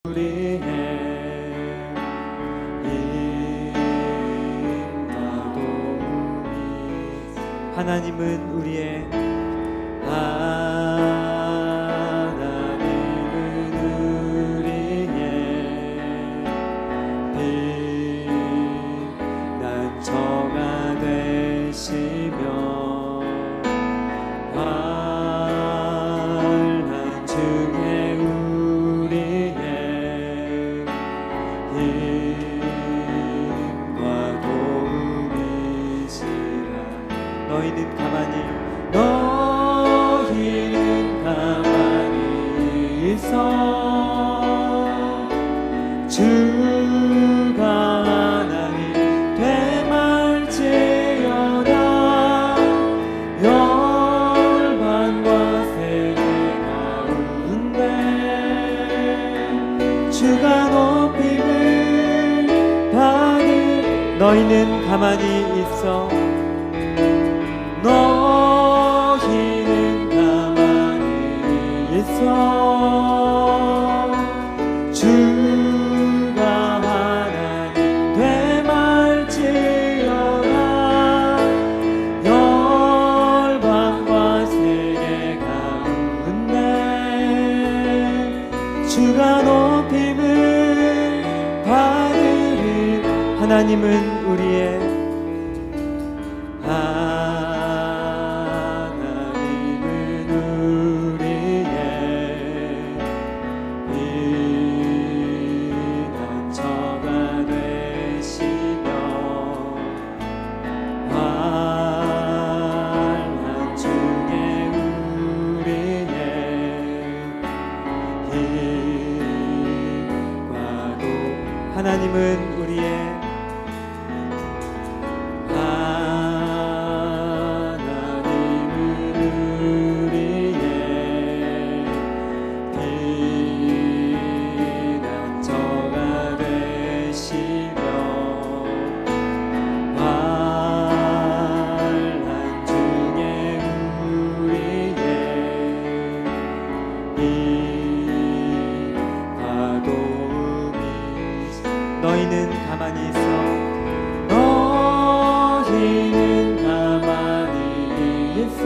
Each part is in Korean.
우리의 힘과 도움이 하나님은 우리의 피난처가 되시며 환난 중에 우리의 힘과 도움이시라. 너희는 가만히 있어 주가 하나님 되말지어다. 열방과 세계 가운데 주가 높임을 받을. 너희는 가만히 있어 너희는 가만히 있어 주가 하나님 되말지어다. 열방과 세계 가운데 주가 높임을 받으리. 하나님은 우리의 하나님은 우리의 피난처가 되시며 환난 중에 우리의 힘과 도움이. 너희는 가만히 있어 너희는 가만히 있어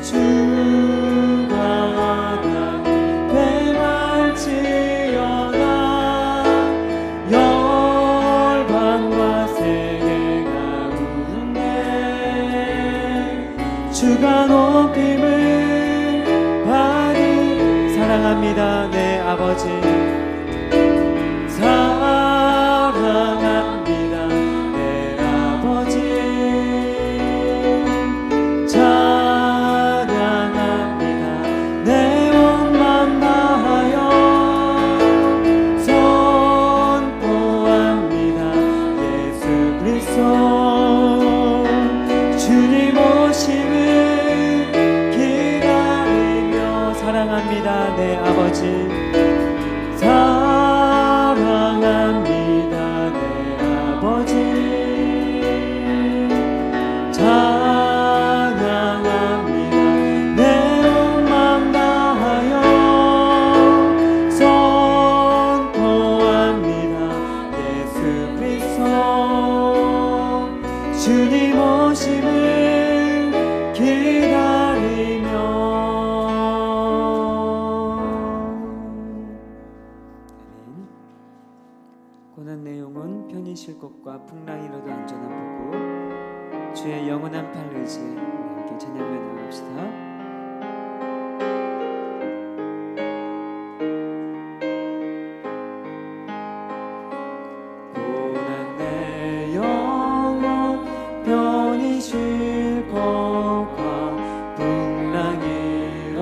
주가 하나님 되말지어다. 열방과 세계 가운데 주가 높임을 받으. 사랑합니다 내 아버지. 사랑합니다 내 아버지. 찬양합니다 내 온 맘 다하여 선포합니다 예수 그리스도. 주님 오심을 기다리며. 사랑합니다 내 아버지. 사랑합니다 내 아버지. 찬양합니다 내 온 맘 다하여 선포합니다 예수 그리스도. 주님 오심을 기다리며. 고난 내용은 편히 쉴 곳과 풍랑이라도 안전한 보고 주의 영원한 팔 의지에 함께 찬양을 나갑시다. 고난 내 영혼 편히 쉴 곳과 풍랑이라도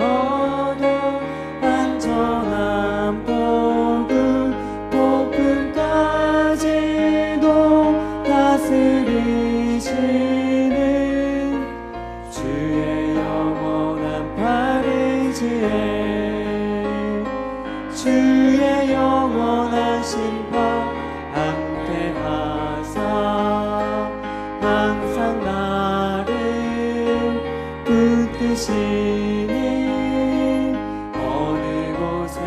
안전한 보고 폭풍까지도 다스리시는 주의 영원한 팔 의지에 주의 영원한 심판 함께하사 항상 나를 붙드시니 어느 곳에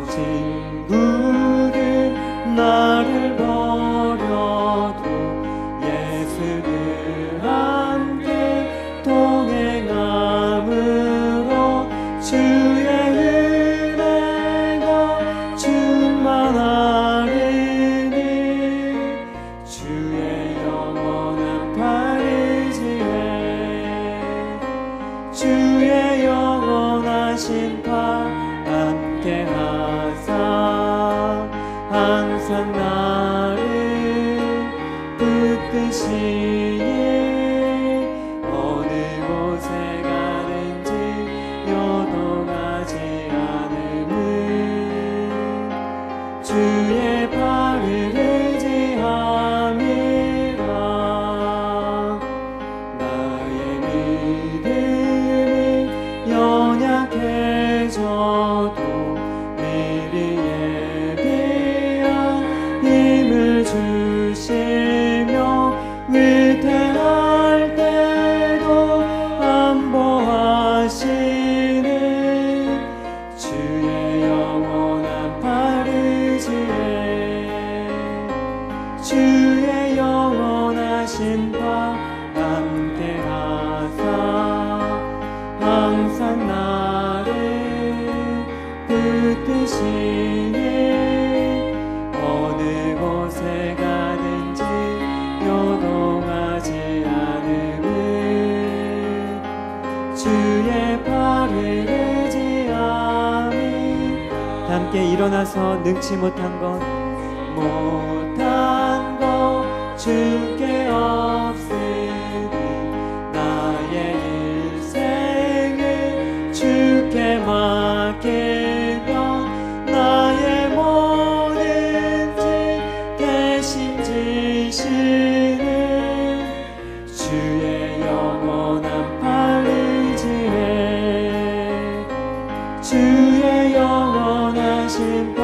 친구들 나를 버려도 예수를 함께 동행함으로 주의 은혜가 충만하리니 주의 영원한 팔의지에 주의 영원하신 팔 함께 하사 항상 나를 붙드시니 어느 곳에 가든지 요동하지 않음은 주의 팔을 의지함이라. 나의 믿음이 연약해져도 미리 예비한 힘을 주시며 위태할 때도 안보하시는 주의 영원한 팔의지에 주의 영원하신 팔 함께 하사 항상 나를 붙드시니 어느 곳에 가든지 요동하지 않음은 주의 팔을 의지함이. 함께 일어나서 능치 못한 것 주께 없으니 나의 일생을 주께 맡기며 나의 모든 짐 대신 지시는 주의 영원한 팔의지에 주의 영원하신 팔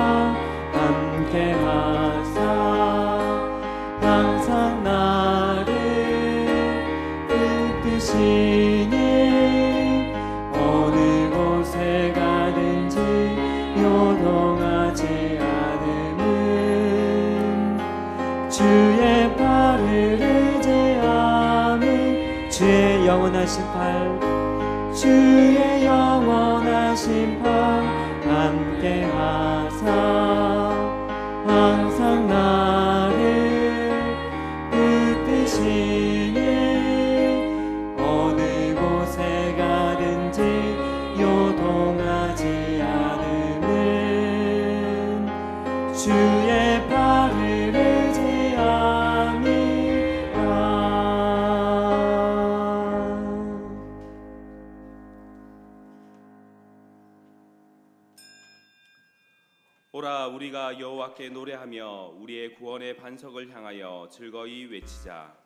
함께 하사 항상 나를 붙드시니 어느 곳에 가든지 요동하지 않음은 주의 팔을 의지함이. 주의 영원하신 팔 주의 영원하신 팔 함께 하사 항상 나를 붙드시니 어느 곳에 가든지 요동하지 않음은 주의 팔을 의지함이라. 오라 우리가 여호와께 노래하며 우리의 구원의 반석을 향하여 즐거이 외치자.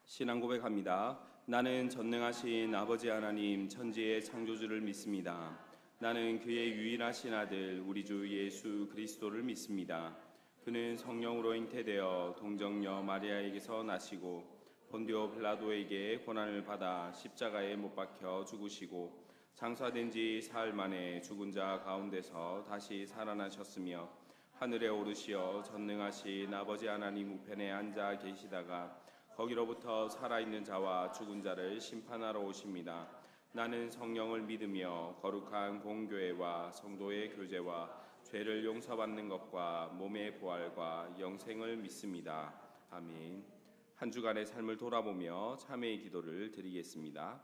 신앙 고백합니다. 나는 전능하신 아버지 하나님 천지의 창조주를 믿습니다. 나는 그의 유일하신 아들 우리 주 예수 그리스도를 믿습니다. 그는 성령으로 잉태되어 동정녀 마리아에게서 나시고 본디오 빌라도에게 고난을 받아 십자가에 못 박혀 죽으시고 장사된 지 사흘 만에 죽은 자 가운데서 다시 살아나셨으며 하늘에 오르시어 전능하신 아버지 하나님 우편에 앉아 계시다가 거기로부터 살아있는 자와 죽은 자를 심판하러 오십니다. 나는 성령을 믿으며 거룩한 공교회와 성도의 교제와 죄를 용서받는 것과 몸의 부활과 영생을 믿습니다. 아멘. 한 주간의 삶을 돌아보며 참회의 기도를 드리겠습니다.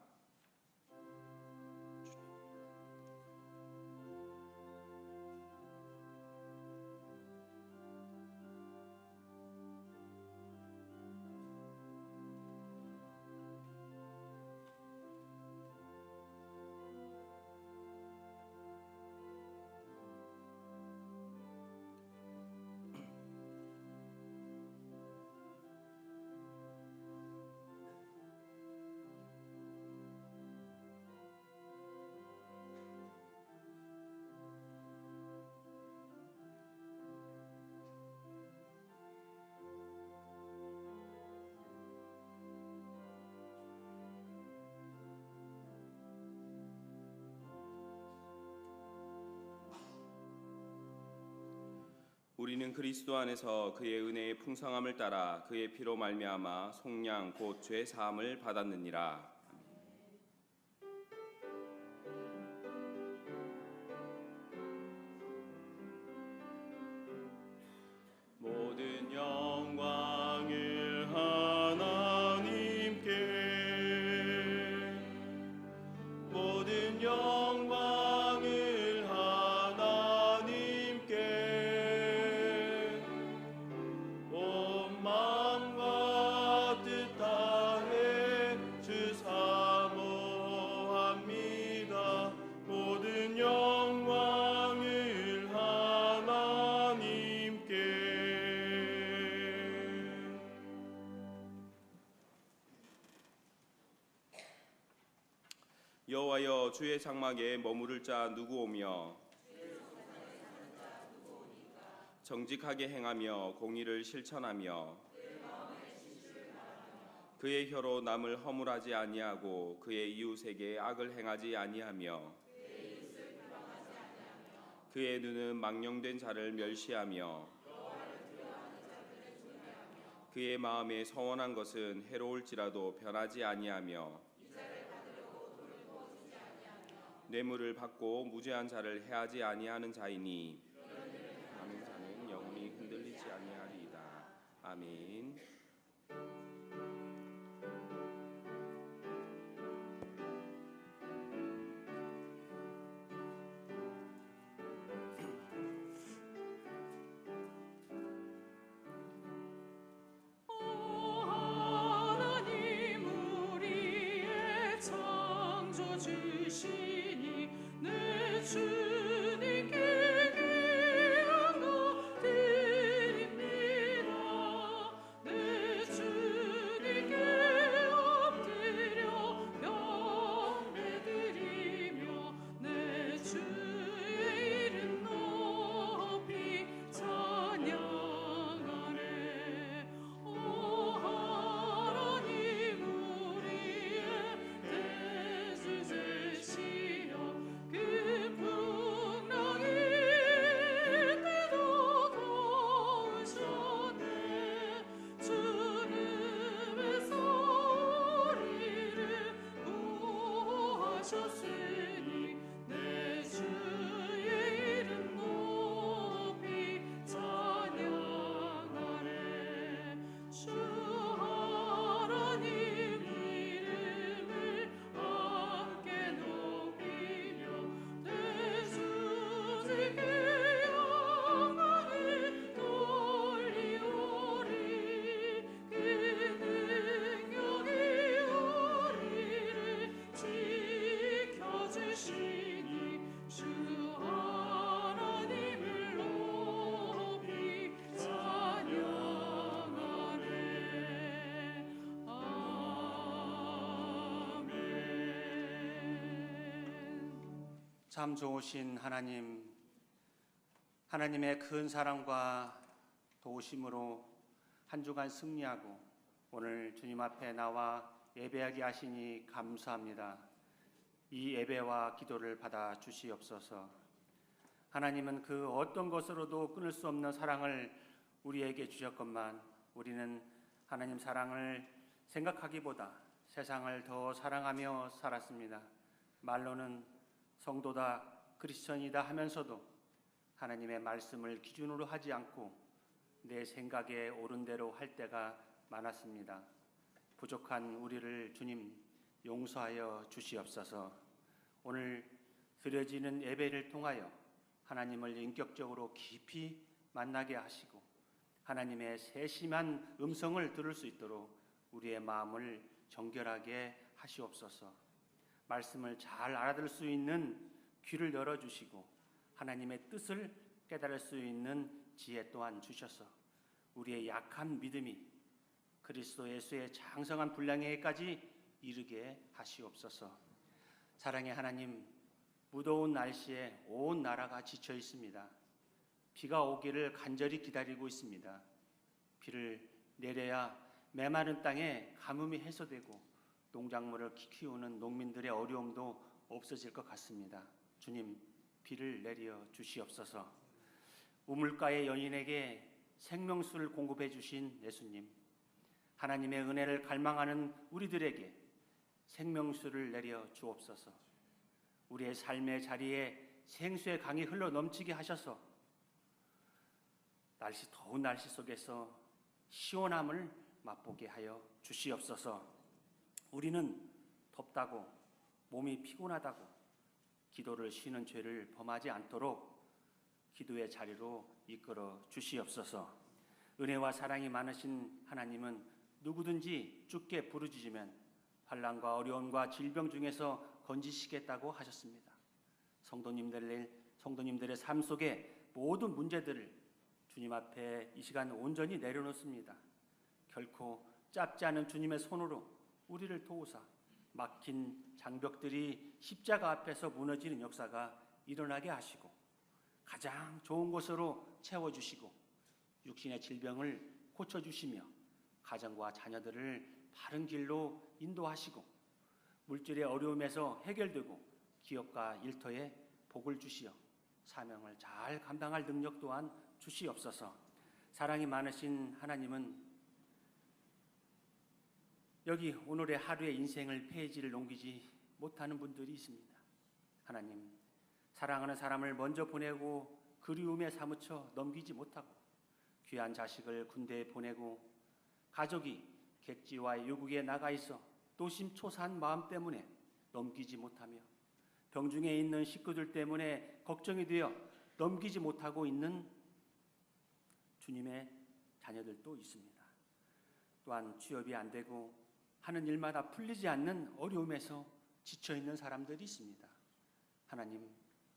우리는 그리스도 안에서 그의 은혜의 풍성함을 따라 그의 피로 말미암아 속량 곧 죄 사함을 받았느니라. 모든 영광을 하나님께, 모든 영광을 하나님께, 온 마음과 뜻 다해 주 사모합니다. 모든 영광을 하나님께. 여호와여, 주의 장막에 머무를 자 누구 오며 정직하게 행하며 공의를 실천하며 그의 혀로 남을 허물하지 아니하고 그의 이웃에게 악을 행하지 아니하며 그의 눈은 망령된 자를 멸시하며 그의 마음에 서원한 것은 해로울지라도 변하지 아니하며 뇌물을 받고 무죄한 자를 해하지 아니하는 자이니 하는 자는 영원히 흔들리지 아니하리이다. 아멘. 참 좋으신 하나님, 하나님의 큰 사랑과 도우심으로 한 주간 승리하고 오늘 주님 앞에 나와 예배하게 하시니 감사합니다. 이 예배와 기도를 받아 주시옵소서. 하나님은 그 어떤 것으로도 끊을 수 없는 사랑을 우리에게 주셨건만 우리는 하나님 사랑을 생각하기보다 세상을 더 사랑하며 살았습니다. 말로는 성도다, 크리스천이다 하면서도 하나님의 말씀을 기준으로 하지 않고 내 생각에 옳은 대로 할 때가 많았습니다. 부족한 우리를 주님 용서하여 주시옵소서. 오늘 드려지는 예배를 통하여 하나님을 인격적으로 깊이 만나게 하시고 하나님의 세심한 음성을 들을 수 있도록 우리의 마음을 정결하게 하시옵소서. 말씀을 잘 알아들을 수 있는 귀를 열어주시고 하나님의 뜻을 깨달을 수 있는 지혜 또한 주셔서 우리의 약한 믿음이 그리스도 예수의 장성한 분량에까지 이르게 하시옵소서. 사랑의 하나님, 무더운 날씨에 온 나라가 지쳐 있습니다. 비가 오기를 간절히 기다리고 있습니다. 비를 내려야 메마른 땅에 가뭄이 해소되고 농작물을 키우는 농민들의 어려움도 없어질 것 같습니다. 주님, 비를 내려 주시옵소서. 우물가의 여인에게 생명수를 공급해 주신 예수님, 하나님의 은혜를 갈망하는 우리들에게 생명수를 내려 주옵소서. 우리의 삶의 자리에 생수의 강이 흘러 넘치게 하셔서 더운 날씨 속에서 시원함을 맛보게 하여 주시옵소서. 우리는 덥다고 몸이 피곤하다고 기도를 쉬는 죄를 범하지 않도록 기도의 자리로 이끌어 주시옵소서. 은혜와 사랑이 많으신 하나님은 누구든지 주께 부르짖으면 환난과 어려움과 질병 중에서 건지시겠다고 하셨습니다. 성도님들의 삶 속에 모든 문제들을 주님 앞에 이 시간 온전히 내려놓습니다. 결코 짧지 않은 주님의 손으로 우리를 도우사 막힌 장벽들이 십자가 앞에서 무너지는 역사가 일어나게 하시고 가장 좋은 곳으로 채워주시고 육신의 질병을 고쳐주시며 가정과 자녀들을 바른 길로 인도하시고 물질의 어려움에서 해결되고 기업과 일터에 복을 주시어 사명을 잘 감당할 능력 또한 주시옵소서. 사랑이 많으신 하나님은 여기 오늘의 하루의 인생을 페이지를 넘기지 못하는 분들이 있습니다. 하나님, 사랑하는 사람을 먼저 보내고 그리움에 사무쳐 넘기지 못하고 귀한 자식을 군대에 보내고 가족이 객지와 유국에 나가 있어 노심초사한 마음 때문에 넘기지 못하며 병중에 있는 식구들 때문에 걱정이 되어 넘기지 못하고 있는 주님의 자녀들도 있습니다. 또한 취업이 안 되고 하는 일마다 풀리지 않는 어려움에서 지쳐있는 사람들이 있습니다. 하나님,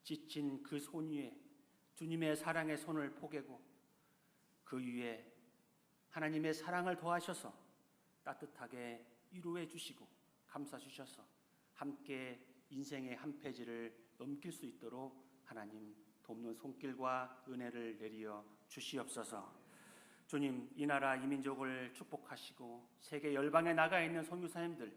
지친 그 손 위에 주님의 사랑의 손을 포개고 그 위에 하나님의 사랑을 더하셔서 따뜻하게 위로해 주시고 감싸 주셔서 함께 인생의 한 페이지를 넘길 수 있도록 하나님 돕는 손길과 은혜를 내리어 주시옵소서. 주님, 이 나라 이 민족을 축복하시고 세계 열방에 나가 있는 선교사님들,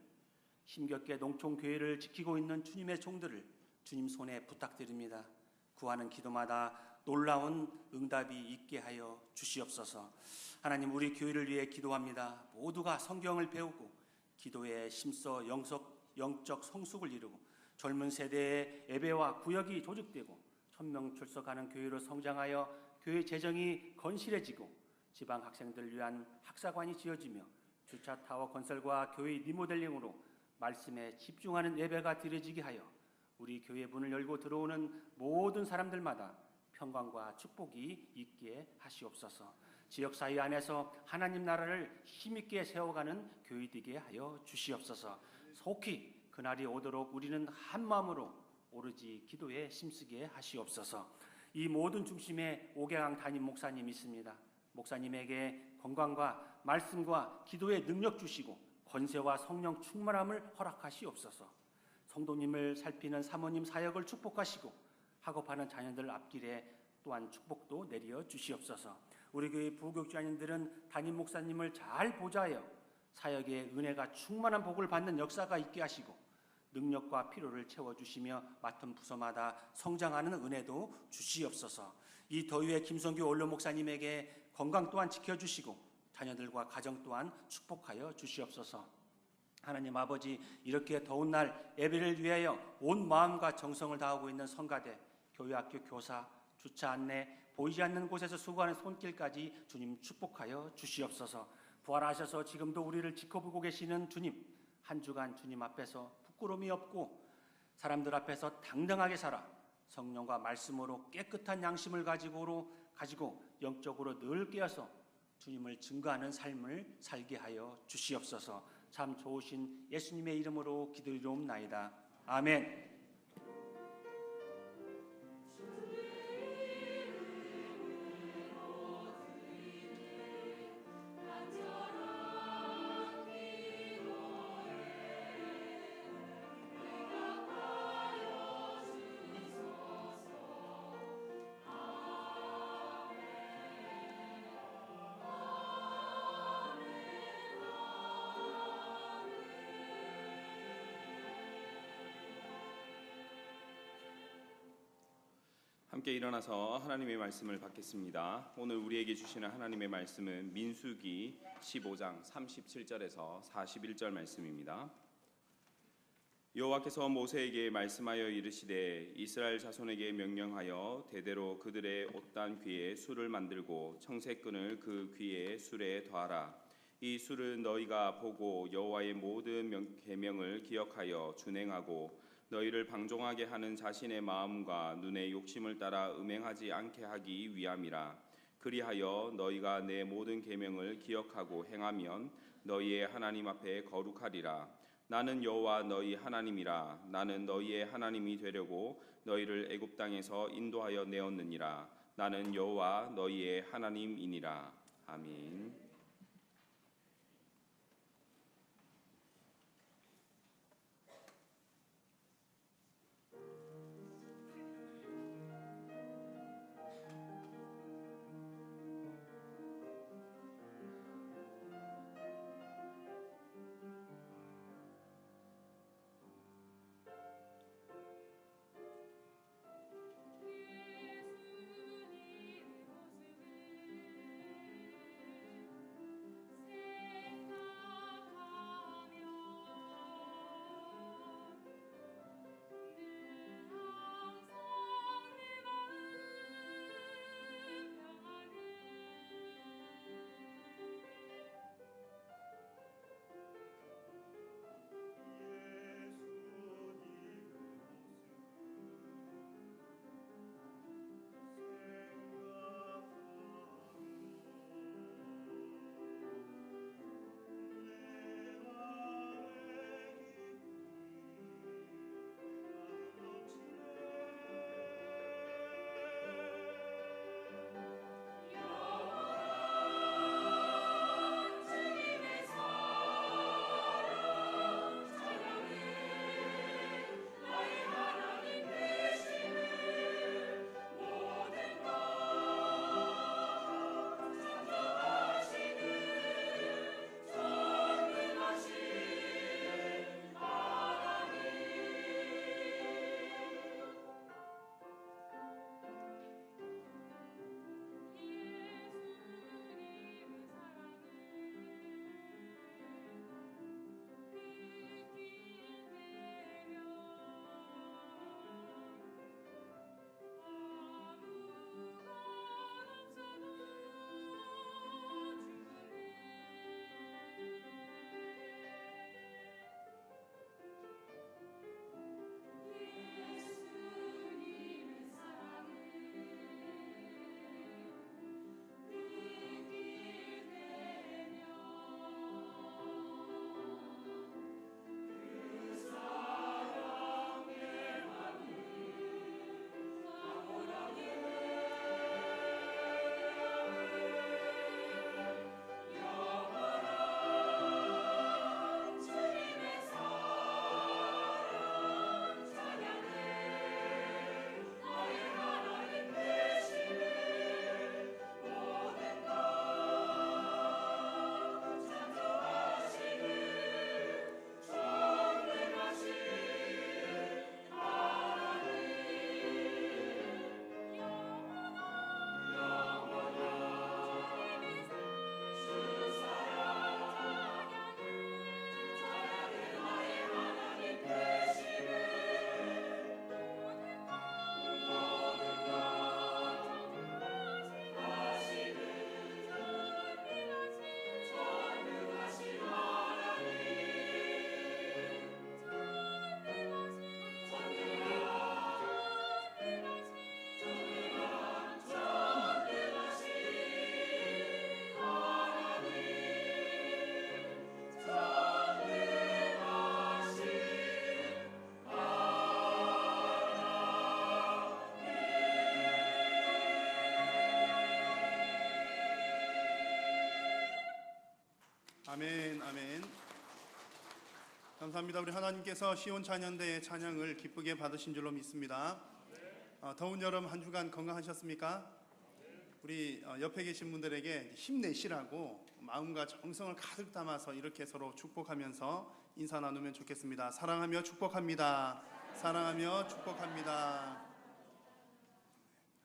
힘겹게 농촌교회를 지키고 있는 주님의 종들을 주님 손에 부탁드립니다. 구하는 기도마다 놀라운 응답이 있게 하여 주시옵소서. 하나님, 우리 교회를 위해 기도합니다. 모두가 성경을 배우고 기도에 힘써 영적 성숙을 이루고 젊은 세대의 예배와 구역이 조직되고 천명 출석하는 교회로 성장하여 교회 재정이 건실해지고 지방 학생들 위한 학사관이 지어지며 주차 타워 건설과 교회 리모델링으로 말씀에 집중하는 예배가 드려지게 하여 우리 교회 문을 열고 들어오는 모든 사람들마다 평강과 축복이 있게 하시옵소서. 지역사회 안에서 하나님 나라를 힘있게 세워가는 교회 되게 하여 주시옵소서. 속히 그날이 오도록 우리는 한 마음으로 오로지 기도에 힘쓰게 하시옵소서. 이 모든 중심에 오경항 담임 목사님 있습니다. 목사님에게 건강과 말씀과 기도의 능력 주시고 권세와 성령 충만함을 허락하시옵소서. 성도님을 살피는 사모님 사역을 축복하시고 학업하는 자녀들 앞길에 또한 축복도 내려 주시옵소서. 우리 교회 부교육자님들은 담임 목사님을 잘 보좌하여 사역의 은혜가 충만한 복을 받는 역사가 있게 하시고 능력과 필요를 채워주시며 맡은 부서마다 성장하는 은혜도 주시옵소서. 이 더위에 김성규 원로 목사님에게 건강 또한 지켜주시고 자녀들과 가정 또한 축복하여 주시옵소서. 하나님 아버지, 이렇게 더운 날 예배를 위하여 온 마음과 정성을 다하고 있는 성가대, 교회학교 교사, 주차 안내, 보이지 않는 곳에서 수고하는 손길까지 주님 축복하여 주시옵소서. 부활하셔서 지금도 우리를 지켜보고 계시는 주님, 한 주간 주님 앞에서 부끄러움이 없고 사람들 앞에서 당당하게 살아 성령과 말씀으로 깨끗한 양심을 가지고 영적으로 늘 깨어서 주님을 증거하는 삶을 살게 하여 주시옵소서. 참 좋으신 예수님의 이름으로 기도드리옵나이다. 아멘. 함께 일어나서 하나님의 말씀을 받겠습니다. 오늘 우리에게 주시는 하나님의 말씀은 민수기 15장 37절에서 41절 말씀입니다. 여호와께서 모세에게 말씀하여 이르시되 이스라엘 자손에게 명령하여 대대로 그들의 옷단 귀에 술을 만들고 청색끈을 그 귀에 술에 더하라. 이 술은 너희가 보고 여호와의 모든 계명을 기억하여 준행하고 너희를 방종하게 하는 자신의 마음과 눈의 욕심을 따라 음행하지 않게 하기 위함이라. 그리하여 너희가 내 모든 계명을 기억하고 행하면 너희의 하나님 앞에 거룩하리라. 나는 여호와 너희 하나님이라. 나는 너희의 하나님이 되려고 너희를 애굽 땅에서 인도하여 내었느니라. 나는 여호와 너희의 하나님이니라. 아멘. 아멘, 아멘. 감사합니다. 우리 하나님께서 시온 찬양대의 찬양을 기쁘게 받으신 줄로 믿습니다. 더운 여름 한 주간 건강하셨습니까? 우리 옆에 계신 분들에게 힘내시라고 마음과 정성을 가득 담아서 이렇게 서로 축복하면서 인사 나누면 좋겠습니다. 사랑하며 축복합니다. 사랑하며 축복합니다.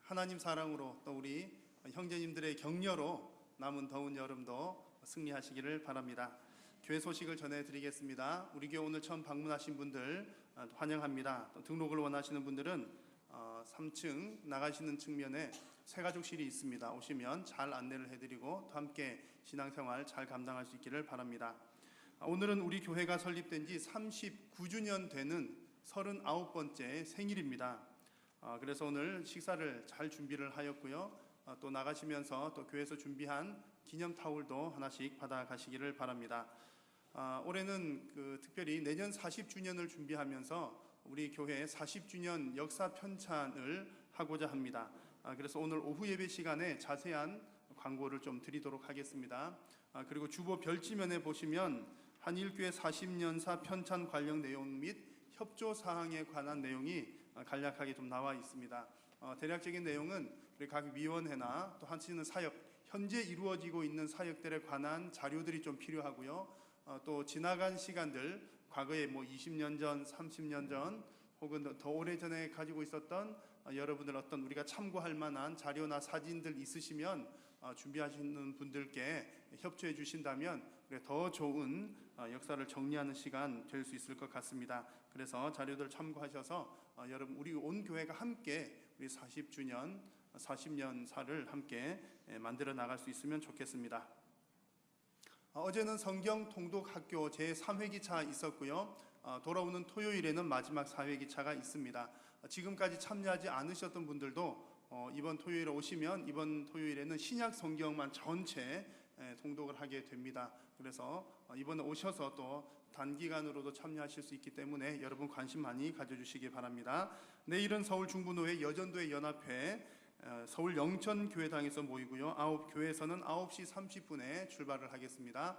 하나님 사랑으로 또 우리 형제님들의 격려로 남은 더운 여름도 승리하시기를 바랍니다. 교회 소식을 전해드리겠습니다. 우리 교회 오늘 처음 방문하신 분들 환영합니다. 또 등록을 원하시는 분들은 3층 나가시는 측면에 새가족실이 있습니다. 오시면 잘 안내를 해드리고 또 함께 신앙생활 잘 감당할 수 있기를 바랍니다. 오늘은 우리 교회가 설립된 지 39주년 되는 39번째 생일입니다. 그래서 오늘 식사를 잘 준비를 하였고요. 또 나가시면서 또 교회에서 준비한 기념 타올도 하나씩 받아가시기를 바랍니다. 올해는 특별히 내년 40주년을 준비하면서 우리 교회 40주년 역사 편찬을 하고자 합니다. 그래서 오늘 오후 예배 시간에 자세한 광고를 좀 드리도록 하겠습니다. 그리고 주보 별지면에 보시면 한일교회 40년사 편찬 관련 내용 및 협조 사항에 관한 내용이 간략하게 좀 나와 있습니다. 대략적인 내용은 우리 각 위원회나 또 하시는 사역, 현재 이루어지고 있는 사역들에 관한 자료들이 좀 필요하고요. 또 지나간 시간들, 과거에 20년 전, 30년 전 혹은 더 오래전에 가지고 있었던 여러분들 어떤 우리가 참고할 만한 자료나 사진들 있으시면 준비하시는 분들께 협조해 주신다면 더 좋은 역사를 정리하는 시간 될 수 있을 것 같습니다. 그래서 자료들 참고하셔서 여러분 우리 온 교회가 함께 우리 40년사를 함께 만들어 나갈 수 있으면 좋겠습니다. 어제는 성경 통독 학교 제3회기차 있었고요. 돌아오는 토요일에는 마지막 4회기차가 있습니다. 지금까지 참여하지 않으셨던 분들도 이번 토요일에 오시면 이번 토요일에는 신약 성경만 전체 통독을 하게 됩니다. 그래서 이번에 오셔서 또 단기간으로도 참여하실 수 있기 때문에 여러분 관심 많이 가져주시기 바랍니다. 내일은 서울 중부노회 여전도회 연합회 서울 영천교회당에서 모이고요. 9교회에서는 9시 30분에 출발을 하겠습니다.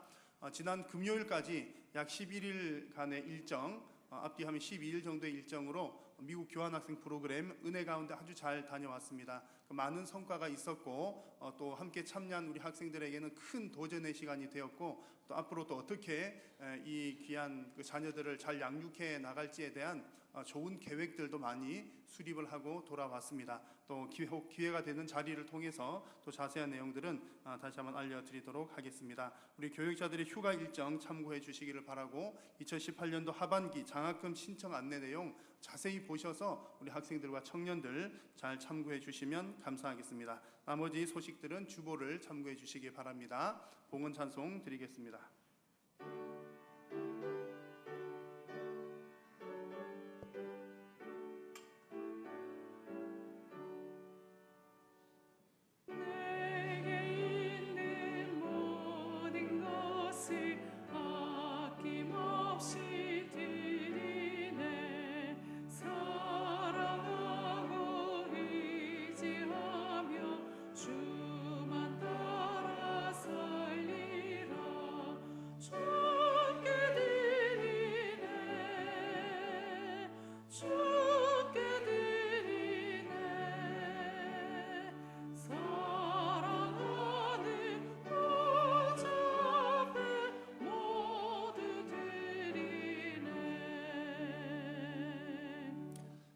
지난 금요일까지 약 11일간의 일정, 앞뒤 하면 12일 정도의 일정으로 미국 교환학생 프로그램 은혜 가운데 아주 잘 다녀왔습니다. 많은 성과가 있었고 또 함께 참여한 우리 학생들에게는 큰 도전의 시간이 되었고 또 앞으로 또 어떻게 이 귀한 자녀들을 잘 양육해 나갈지에 대한 좋은 계획들도 많이 수립을 하고 돌아왔습니다. 또 기회가 되는 자리를 통해서 또 자세한 내용들은 다시 한번 알려드리도록 하겠습니다. 우리 교육자들의 휴가 일정 참고해 주시기를 바라고 2018년도 하반기 장학금 신청 안내 내용 자세히 보셔서 우리 학생들과 청년들 잘 참고해 주시면 감사하겠습니다. 나머지 소식들은 주보를 참고해 주시기 바랍니다. 봉헌 찬송 드리겠습니다.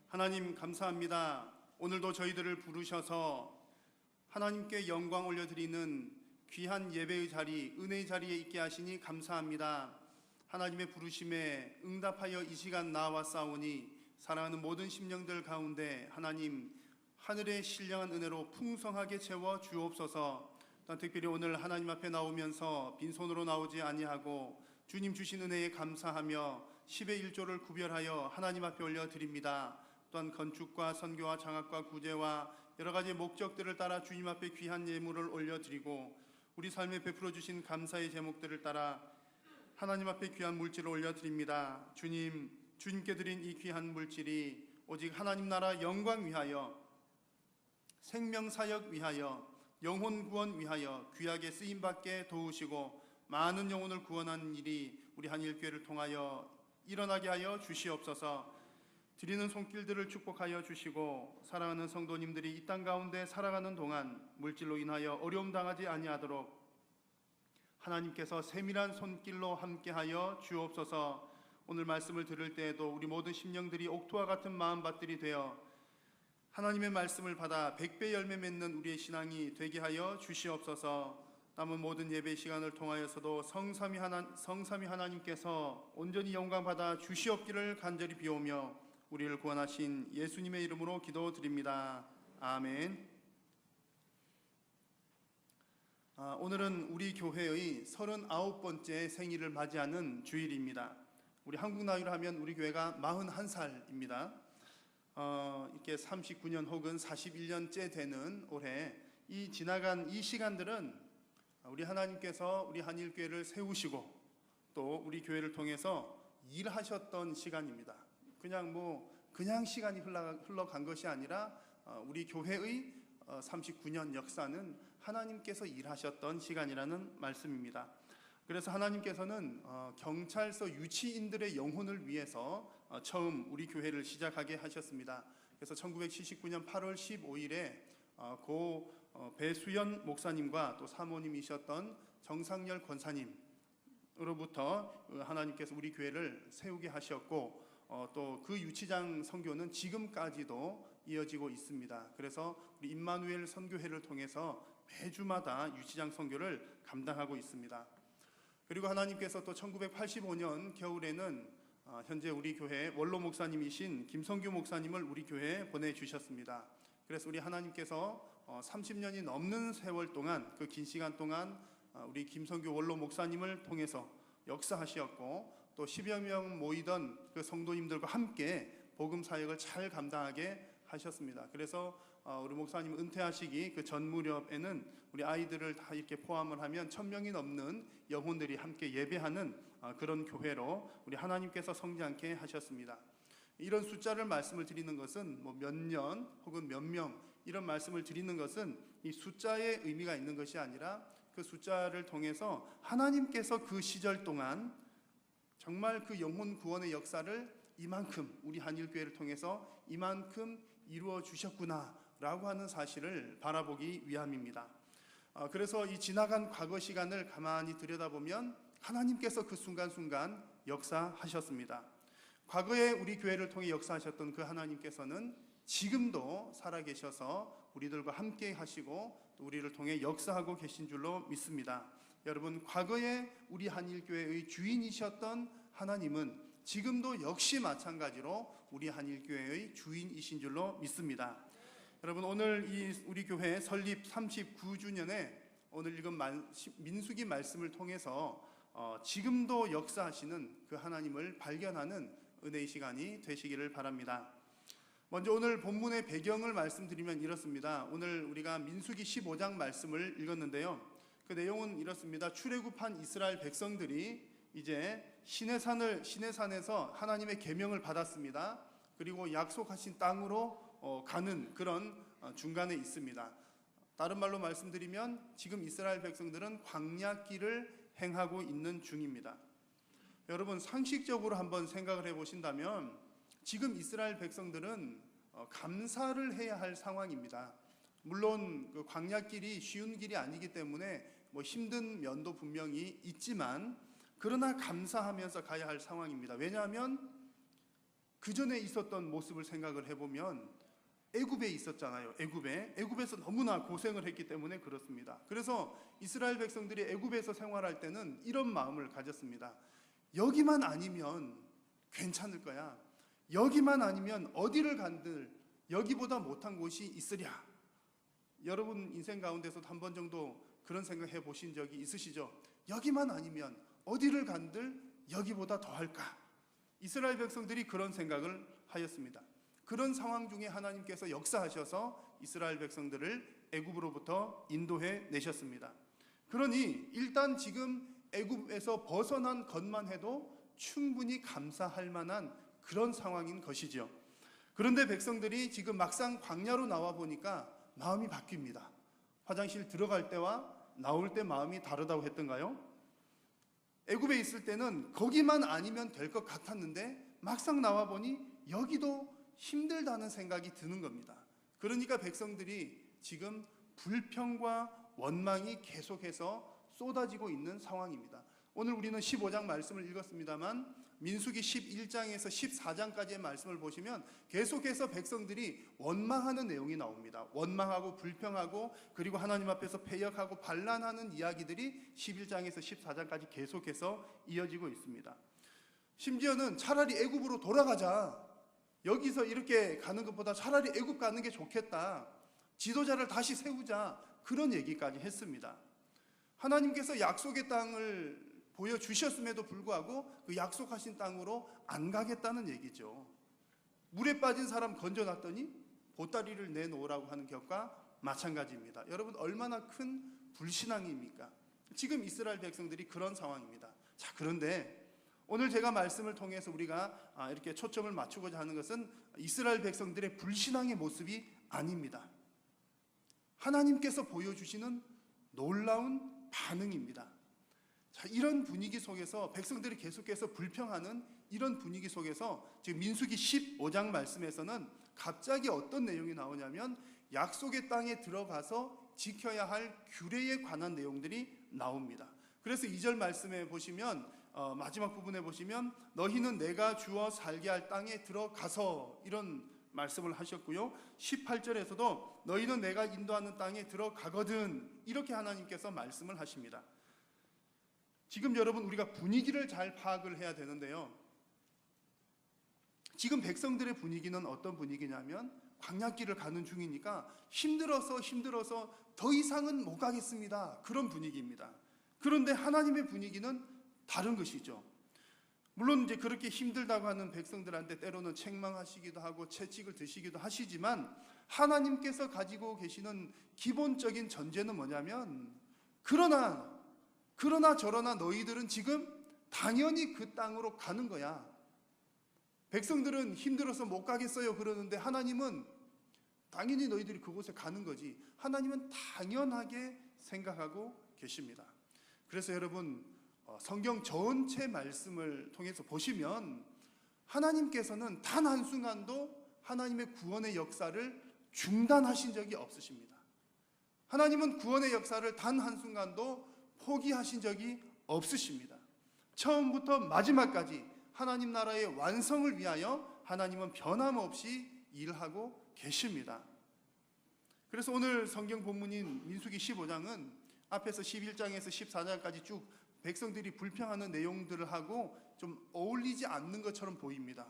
하나님 감사합니다. 오늘도 저희들을 부르셔서 하나님께 영광 올려드리는 귀한 예배의 자리, 은혜의 자리에 있게 하시니 감사합니다. 하나님의 부르심에 응답하여 이 시간 나와싸우니 사랑하는 모든 심령들 가운데 하나님 하늘의 신령한 은혜로 풍성하게 채워 주옵소서. 또한 특별히 오늘 하나님 앞에 나오면서 빈손으로 나오지 아니하고 주님 주신 은혜에 감사하며 10의 1조를 구별하여 하나님 앞에 올려드립니다. 또한 건축과 선교와 장학과 구제와 여러 가지 목적들을 따라 주님 앞에 귀한 예물을 올려드리고 우리 삶에 베풀어 주신 감사의 제목들을 따라 하나님 앞에 귀한 물질을 올려드립니다. 주님께 드린 이 귀한 물질이 오직 하나님 나라 영광 위하여 생명사역 위하여 영혼 구원 위하여 귀하게 쓰임받게 도우시고 많은 영혼을 구원하는 일이 우리 한일교회를 통하여 일어나게 하여 주시옵소서. 드리는 손길들을 축복하여 주시고 사랑하는 성도님들이 이 땅 가운데 살아가는 동안 물질로 인하여 어려움 당하지 아니하도록 하나님께서 세밀한 손길로 함께하여 주옵소서. 오늘 말씀을 들을 때에도 우리 모든 심령들이 옥토와 같은 마음밭들이 되어 하나님의 말씀을 받아 100배 열매 맺는 우리의 신앙이 되게 하여 주시옵소서. 남은 모든 예배 시간을 통하여서도 성삼위 하나님께서 온전히 영광 받아 주시옵기를 간절히 비오며 우리를 구원하신 예수님의 이름으로 기도드립니다. 아멘. 오늘은 우리 교회의 39번째 생일을 맞이하는 주일입니다. 우리 한국 나이로 하면 우리 교회가 41살입니다. 이렇게 39년 혹은 41년째 되는 올해 이 지나간 이 시간들은 우리 하나님께서 우리 한일교회를 세우시고 또 우리 교회를 통해서 일하셨던 시간입니다. 그냥 시간이 흘러간 것이 아니라 우리 교회의 39년 역사는 하나님께서 일하셨던 시간이라는 말씀입니다. 그래서 하나님께서는 경찰서 유치인들의 영혼을 위해서 처음 우리 교회를 시작하게 하셨습니다. 그래서 1979년 8월 15일에 고 배수연 목사님과 또 사모님이셨던 정상열 권사님으로부터 하나님께서 우리 교회를 세우게 하셨고 또 그 유치장 선교는 지금까지도 이어지고 있습니다. 그래서 우리 임마누엘 선교회를 통해서 매주마다 유치장 선교를 감당하고 있습니다. 그리고 하나님께서 또 1985년 겨울에는 현재 우리 교회 원로 목사님이신 김성규 목사님을 우리 교회에 보내주셨습니다. 그래서 우리 하나님께서 30년이 넘는 세월 동안 그 긴 시간 동안 우리 김성규 원로 목사님을 통해서 역사하셨고 또 10여 명 모이던 그 성도님들과 함께 복음 사역을 잘 감당하게 하셨습니다. 그래서 우리 목사님 은퇴하시기 그 전 무렵에는 우리 아이들을 다 이렇게 포함을 하면 1000명이 넘는 영혼들이 함께 예배하는 그런 교회로 우리 하나님께서 성장케 하셨습니다. 이런 숫자를 말씀을 드리는 것은 뭐 몇 년 혹은 몇 명 이런 말씀을 드리는 것은 이 숫자의 의미가 있는 것이 아니라 그 숫자를 통해서 하나님께서 그 시절 동안 정말 그 영혼 구원의 역사를 이만큼 우리 한일교회를 통해서 이만큼 이루어 주셨구나라고 하는 사실을 바라보기 위함입니다. 그래서 이 지나간 과거 시간을 가만히 들여다보면 하나님께서 그 순간순간 역사하셨습니다. 과거에 우리 교회를 통해 역사하셨던 그 하나님께서는 지금도 살아계셔서 우리들과 함께 하시고 또 우리를 통해 역사하고 계신 줄로 믿습니다. 여러분, 과거에 우리 한일교회의 주인이셨던 하나님은 지금도 역시 마찬가지로 우리 한일교회의 주인이신 줄로 믿습니다. 여러분, 오늘 우리 교회 설립 39주년에 오늘 읽은 민수기 말씀을 통해서 지금도 역사하시는 그 하나님을 발견하는 은혜의 시간이 되시기를 바랍니다. 먼저 오늘 본문의 배경을 말씀드리면 이렇습니다. 오늘 우리가 민수기 15장 말씀을 읽었는데요. 그 내용은 이렇습니다. 출애굽한 이스라엘 백성들이 이제 시내산에서 하나님의 계명을 받았습니다. 그리고 약속하신 땅으로 가는 그런 중간에 있습니다. 다른 말로 말씀드리면 지금 이스라엘 백성들은 광야길을 행하고 있는 중입니다. 여러분, 상식적으로 한번 생각을 해보신다면 지금 이스라엘 백성들은 감사를 해야 할 상황입니다. 물론 그 광야길이 쉬운 길이 아니기 때문에 뭐 힘든 면도 분명히 있지만 그러나 감사하면서 가야 할 상황입니다. 왜냐하면 그 전에 있었던 모습을 생각을 해보면 애굽에 있었잖아요. 애굽에서 너무나 고생을 했기 때문에 그렇습니다. 그래서 이스라엘 백성들이 애굽에서 생활할 때는 이런 마음을 가졌습니다. 여기만 아니면 괜찮을 거야. 여기만 아니면 어디를 간들 여기보다 못한 곳이 있으랴. 여러분 인생 가운데서도 한 번 정도 그런 생각 해보신 적이 있으시죠? 여기만 아니면 어디를 간들 여기보다 더할까? 이스라엘 백성들이 그런 생각을 하였습니다. 그런 상황 중에 하나님께서 역사하셔서 이스라엘 백성들을 애굽으로부터 인도해 내셨습니다. 그러니 일단 지금 애굽에서 벗어난 것만 해도 충분히 감사할 만한 그런 상황인 것이죠. 그런데 백성들이 지금 막상 광야로 나와 보니까 마음이 바뀝니다. 화장실 들어갈 때와 나올 때 마음이 다르다고 했던가요? 애굽에 있을 때는 거기만 아니면 될 것 같았는데 막상 나와 보니 여기도 힘들다는 생각이 드는 겁니다. 그러니까 백성들이 지금 불평과 원망이 계속해서 쏟아지고 있는 상황입니다. 오늘 우리는 15장 말씀을 읽었습니다만 민수기 11장에서 14장까지의 말씀을 보시면 계속해서 백성들이 원망하는 내용이 나옵니다. 원망하고 불평하고 그리고 하나님 앞에서 패역하고 반란하는 이야기들이 11장에서 14장까지 계속해서 이어지고 있습니다. 심지어는 차라리 애굽으로 돌아가자, 여기서 이렇게 가는 것보다 차라리 애굽 가는 게 좋겠다, 지도자를 다시 세우자, 그런 얘기까지 했습니다. 하나님께서 약속의 땅을 보여주셨음에도 불구하고 그 약속하신 땅으로 안 가겠다는 얘기죠. 물에 빠진 사람 건져놨더니 보따리를 내놓으라고 하는 격과 마찬가지입니다. 여러분, 얼마나 큰 불신앙입니까? 지금 이스라엘 백성들이 그런 상황입니다. 자, 그런데 오늘 제가 말씀을 통해서 우리가 이렇게 초점을 맞추고자 하는 것은 이스라엘 백성들의 불신앙의 모습이 아닙니다. 하나님께서 보여주시는 놀라운 반응입니다. 자, 이런 분위기 속에서 백성들이 계속해서 불평하는 이런 분위기 속에서 지금 민수기 15장 말씀에서는 갑자기 어떤 내용이 나오냐면 약속의 땅에 들어가서 지켜야 할 규례에 관한 내용들이 나옵니다. 그래서 2절 말씀에 보시면 마지막 부분에 보시면 너희는 내가 주어 살게 할 땅에 들어가서, 이런 말씀을 하셨고요. 18절에서도 너희는 내가 인도하는 땅에 들어가거든, 이렇게 하나님께서 말씀을 하십니다. 지금 여러분, 우리가 분위기를 잘 파악을 해야 되는데요. 지금 백성들의 분위기는 어떤 분위기냐면 광야길을 가는 중이니까 힘들어서 더 이상은 못 가겠습니다, 그런 분위기입니다. 그런데 하나님의 분위기는 다른 것이죠. 물론 이제 그렇게 힘들다고 하는 백성들한테 때로는 책망하시기도 하고 채찍을 드시기도 하시지만 하나님께서 가지고 계시는 기본적인 전제는 뭐냐면 그러나 저러나 너희들은 지금 당연히 그 땅으로 가는 거야. 백성들은 힘들어서 못 가겠어요 그러는데 하나님은 당연히 너희들이 그곳에 가는 거지, 하나님은 당연하게 생각하고 계십니다. 그래서 여러분, 성경 전체 말씀을 통해서 보시면 하나님께서는 단 한순간도 하나님의 구원의 역사를 중단하신 적이 없으십니다. 하나님은 구원의 역사를 단 한순간도 포기하신 적이 없으십니다. 처음부터 마지막까지 하나님 나라의 완성을 위하여 하나님은 변함없이 일하고 계십니다. 그래서 오늘 성경 본문인 민수기 15장은 앞에서 11장에서 14장까지 쭉 백성들이 불평하는 내용들을 하고 좀 어울리지 않는 것처럼 보입니다.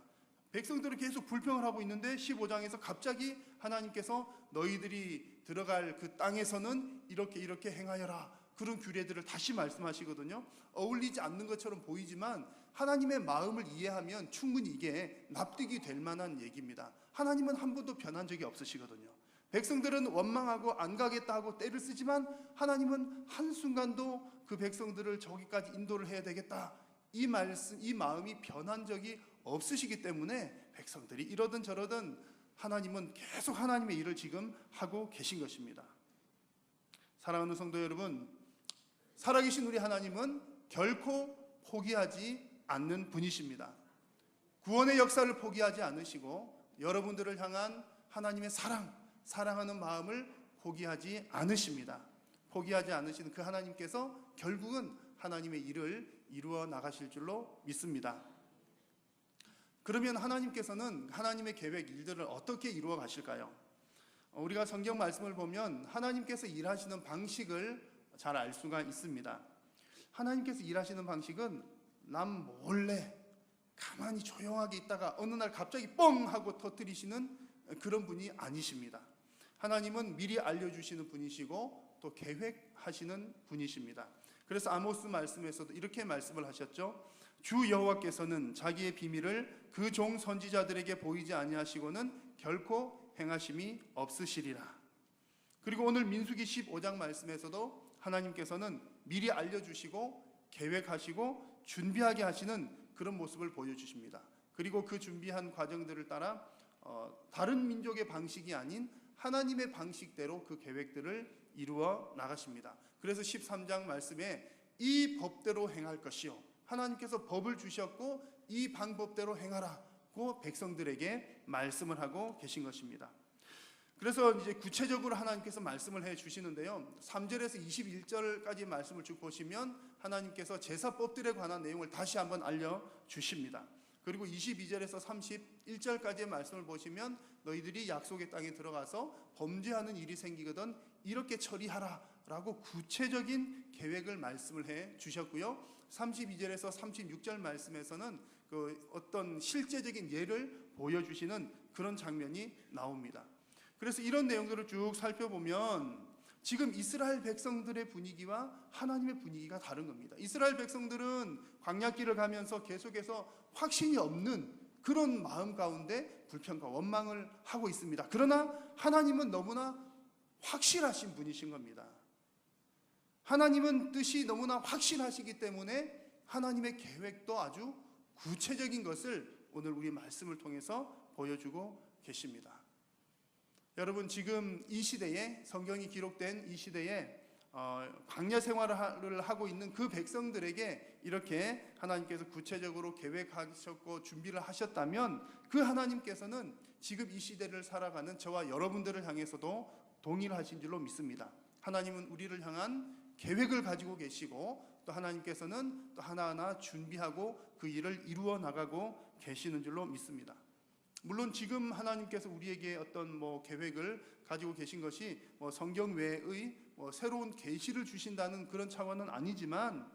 백성들은 계속 불평을 하고 있는데 15장에서 갑자기 하나님께서 너희들이 들어갈 그 땅에서는 이렇게 행하여라, 그런 규례들을 다시 말씀하시거든요. 어울리지 않는 것처럼 보이지만 하나님의 마음을 이해하면 충분히 이게 납득이 될 만한 얘기입니다. 하나님은 한 번도 변한 적이 없으시거든요. 백성들은 원망하고 안 가겠다 하고 떼를 쓰지만 하나님은 한순간도 그 백성들을 저기까지 인도를 해야 되겠다, 이 마음이 변한 적이 없으시기 때문에 백성들이 이러든 저러든 하나님은 계속 하나님의 일을 지금 하고 계신 것입니다. 사랑하는 성도 여러분, 살아계신 우리 하나님은 결코 포기하지 않는 분이십니다. 구원의 역사를 포기하지 않으시고 여러분들을 향한 하나님의 사랑하는 마음을 포기하지 않으십니다. 포기하지 않으시는 그 하나님께서 결국은 하나님의 일을 이루어 나가실 줄로 믿습니다. 그러면 하나님께서는 하나님의 계획, 일들을 어떻게 이루어 가실까요? 우리가 성경 말씀을 보면 하나님께서 일하시는 방식을 잘 알 수가 있습니다. 하나님께서 일하시는 방식은 남 몰래 가만히 조용하게 있다가 어느 날 갑자기 뻥 하고 터뜨리시는 그런 분이 아니십니다. 하나님은 미리 알려주시는 분이시고 또 계획하시는 분이십니다. 그래서 아모스 말씀에서도 이렇게 말씀을 하셨죠. 주 여호와께서는 자기의 비밀을 그 종 선지자들에게 보이지 아니하시고는 결코 행하심이 없으시리라. 그리고 오늘 민수기 15장 말씀에서도 하나님께서는 미리 알려주시고 계획하시고 준비하게 하시는 그런 모습을 보여주십니다. 그리고 그 준비한 과정들을 따라 다른 민족의 방식이 아닌 하나님의 방식대로 그 계획들을 이루어 나가십니다. 그래서 13장 말씀에 이 법대로 행할 것이요, 하나님께서 법을 주셨고 이 방법대로 행하라고 백성들에게 말씀을 하고 계신 것입니다. 그래서 이제 구체적으로 하나님께서 말씀을 해 주시는데요. 3절에서 21절까지 말씀을 쭉 보시면 하나님께서 제사법들에 관한 내용을 다시 한번 알려 주십니다. 그리고 22절에서 31절까지의 말씀을 보시면 너희들이 약속의 땅에 들어가서 범죄하는 일이 생기거든 이렇게 처리하라 라고 구체적인 계획을 말씀을 해 주셨고요. 32절에서 36절 말씀에서는 그 어떤 실제적인 예를 보여주시는 그런 장면이 나옵니다. 그래서 이런 내용들을 쭉 살펴보면 지금 이스라엘 백성들의 분위기와 하나님의 분위기가 다른 겁니다. 이스라엘 백성들은 광야길을 가면서 계속해서 확신이 없는 그런 마음 가운데 불평과 원망을 하고 있습니다. 그러나 하나님은 너무나 확실하신 분이신 겁니다. 하나님은 뜻이 너무나 확실하시기 때문에 하나님의 계획도 아주 구체적인 것을 오늘 우리 말씀을 통해서 보여주고 계십니다. 여러분, 지금 이 시대에, 성경이 기록된 이 시대에 광야 생활을 하고 있는 그 백성들에게 이렇게 하나님께서 구체적으로 계획하셨고 준비를 하셨다면 그 하나님께서는 지금 이 시대를 살아가는 저와 여러분들을 향해서도 동일하신 줄로 믿습니다. 하나님은 우리를 향한 계획을 가지고 계시고 또 하나님께서는 또 하나하나 준비하고 그 일을 이루어 나가고 계시는 줄로 믿습니다. 물론 지금 하나님께서 우리에게 어떤 계획을 가지고 계신 것이 성경 외의 새로운 계시를 주신다는 그런 차원은 아니지만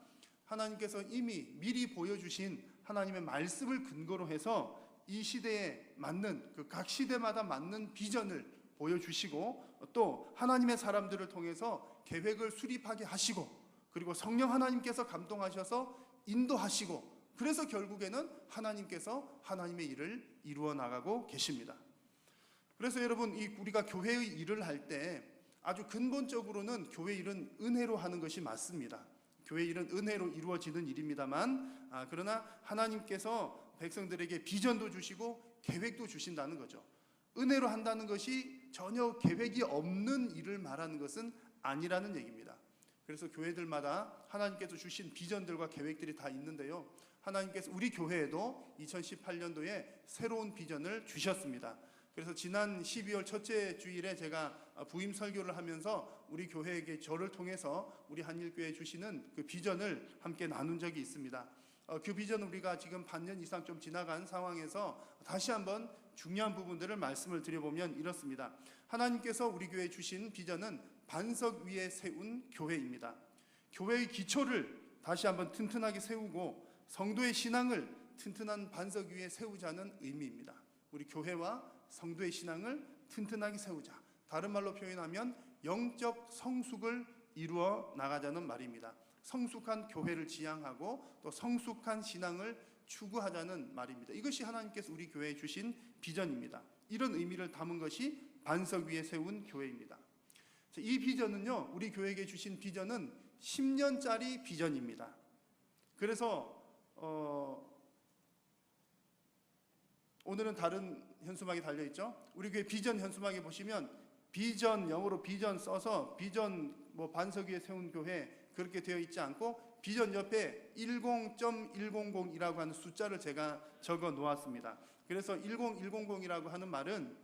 하나님께서 이미 미리 보여주신 하나님의 말씀을 근거로 해서 이 시대에 맞는 그 각 시대마다 맞는 비전을 보여주시고 또 하나님의 사람들을 통해서 계획을 수립하게 하시고 그리고 성령 하나님께서 감동하셔서 인도하시고 그래서 결국에는 하나님께서 하나님의 일을 이루어 나가고 계십니다. 그래서 여러분, 우리가 교회의 일을 할 때 아주 근본적으로는 교회 일은 은혜로 하는 것이 맞습니다. 교회 일은 은혜로 이루어지는 일입니다만 그러나 하나님께서 백성들에게 비전도 주시고 계획도 주신다는 거죠. 은혜로 한다는 것이 전혀 계획이 없는 일을 말하는 것은 아니라는 얘기입니다. 그래서 교회들마다 하나님께서 주신 비전들과 계획들이 다 있는데요. 하나님께서 우리 교회에도 2018년도에 새로운 비전을 주셨습니다. 그래서 지난 12월 첫째 주일에 제가 부임 설교를 하면서 우리 교회에게 저를 통해서 우리 한일교회에 주시는 그 비전을 함께 나눈 적이 있습니다. 그 비전은 우리가 지금 반년 이상 좀 지나간 상황에서 다시 한번 중요한 부분들을 말씀을 드려보면 이렇습니다. 하나님께서 우리 교회에 주신 비전은 반석 위에 세운 교회입니다. 교회의 기초를 다시 한번 튼튼하게 세우고 성도의 신앙을 튼튼한 반석 위에 세우자는 의미입니다. 우리 교회와 성도의 신앙을 튼튼하게 세우자. 다른 말로 표현하면 영적 성숙을 이루어 나가자는 말입니다. 성숙한 교회를 지향하고 또 성숙한 신앙을 추구하자는 말입니다. 이것이 하나님께서 우리 교회에 주신 비전입니다. 이런 의미를 담은 것이 반석 위에 세운 교회입니다. 이 비전은요, 우리 교회에게 주신 비전은 10년짜리 비전입니다. 그래서 오늘은 다른 현수막이 달려있죠. 우리 교회 비전 현수막에 보시면 비전, 영어로 비전 써서 비전 반석 위에 세운 교회 그렇게 되어 있지 않고 비전 옆에 10.100이라고 하는 숫자를 제가 적어 놓았습니다. 그래서 10100이라고 하는 말은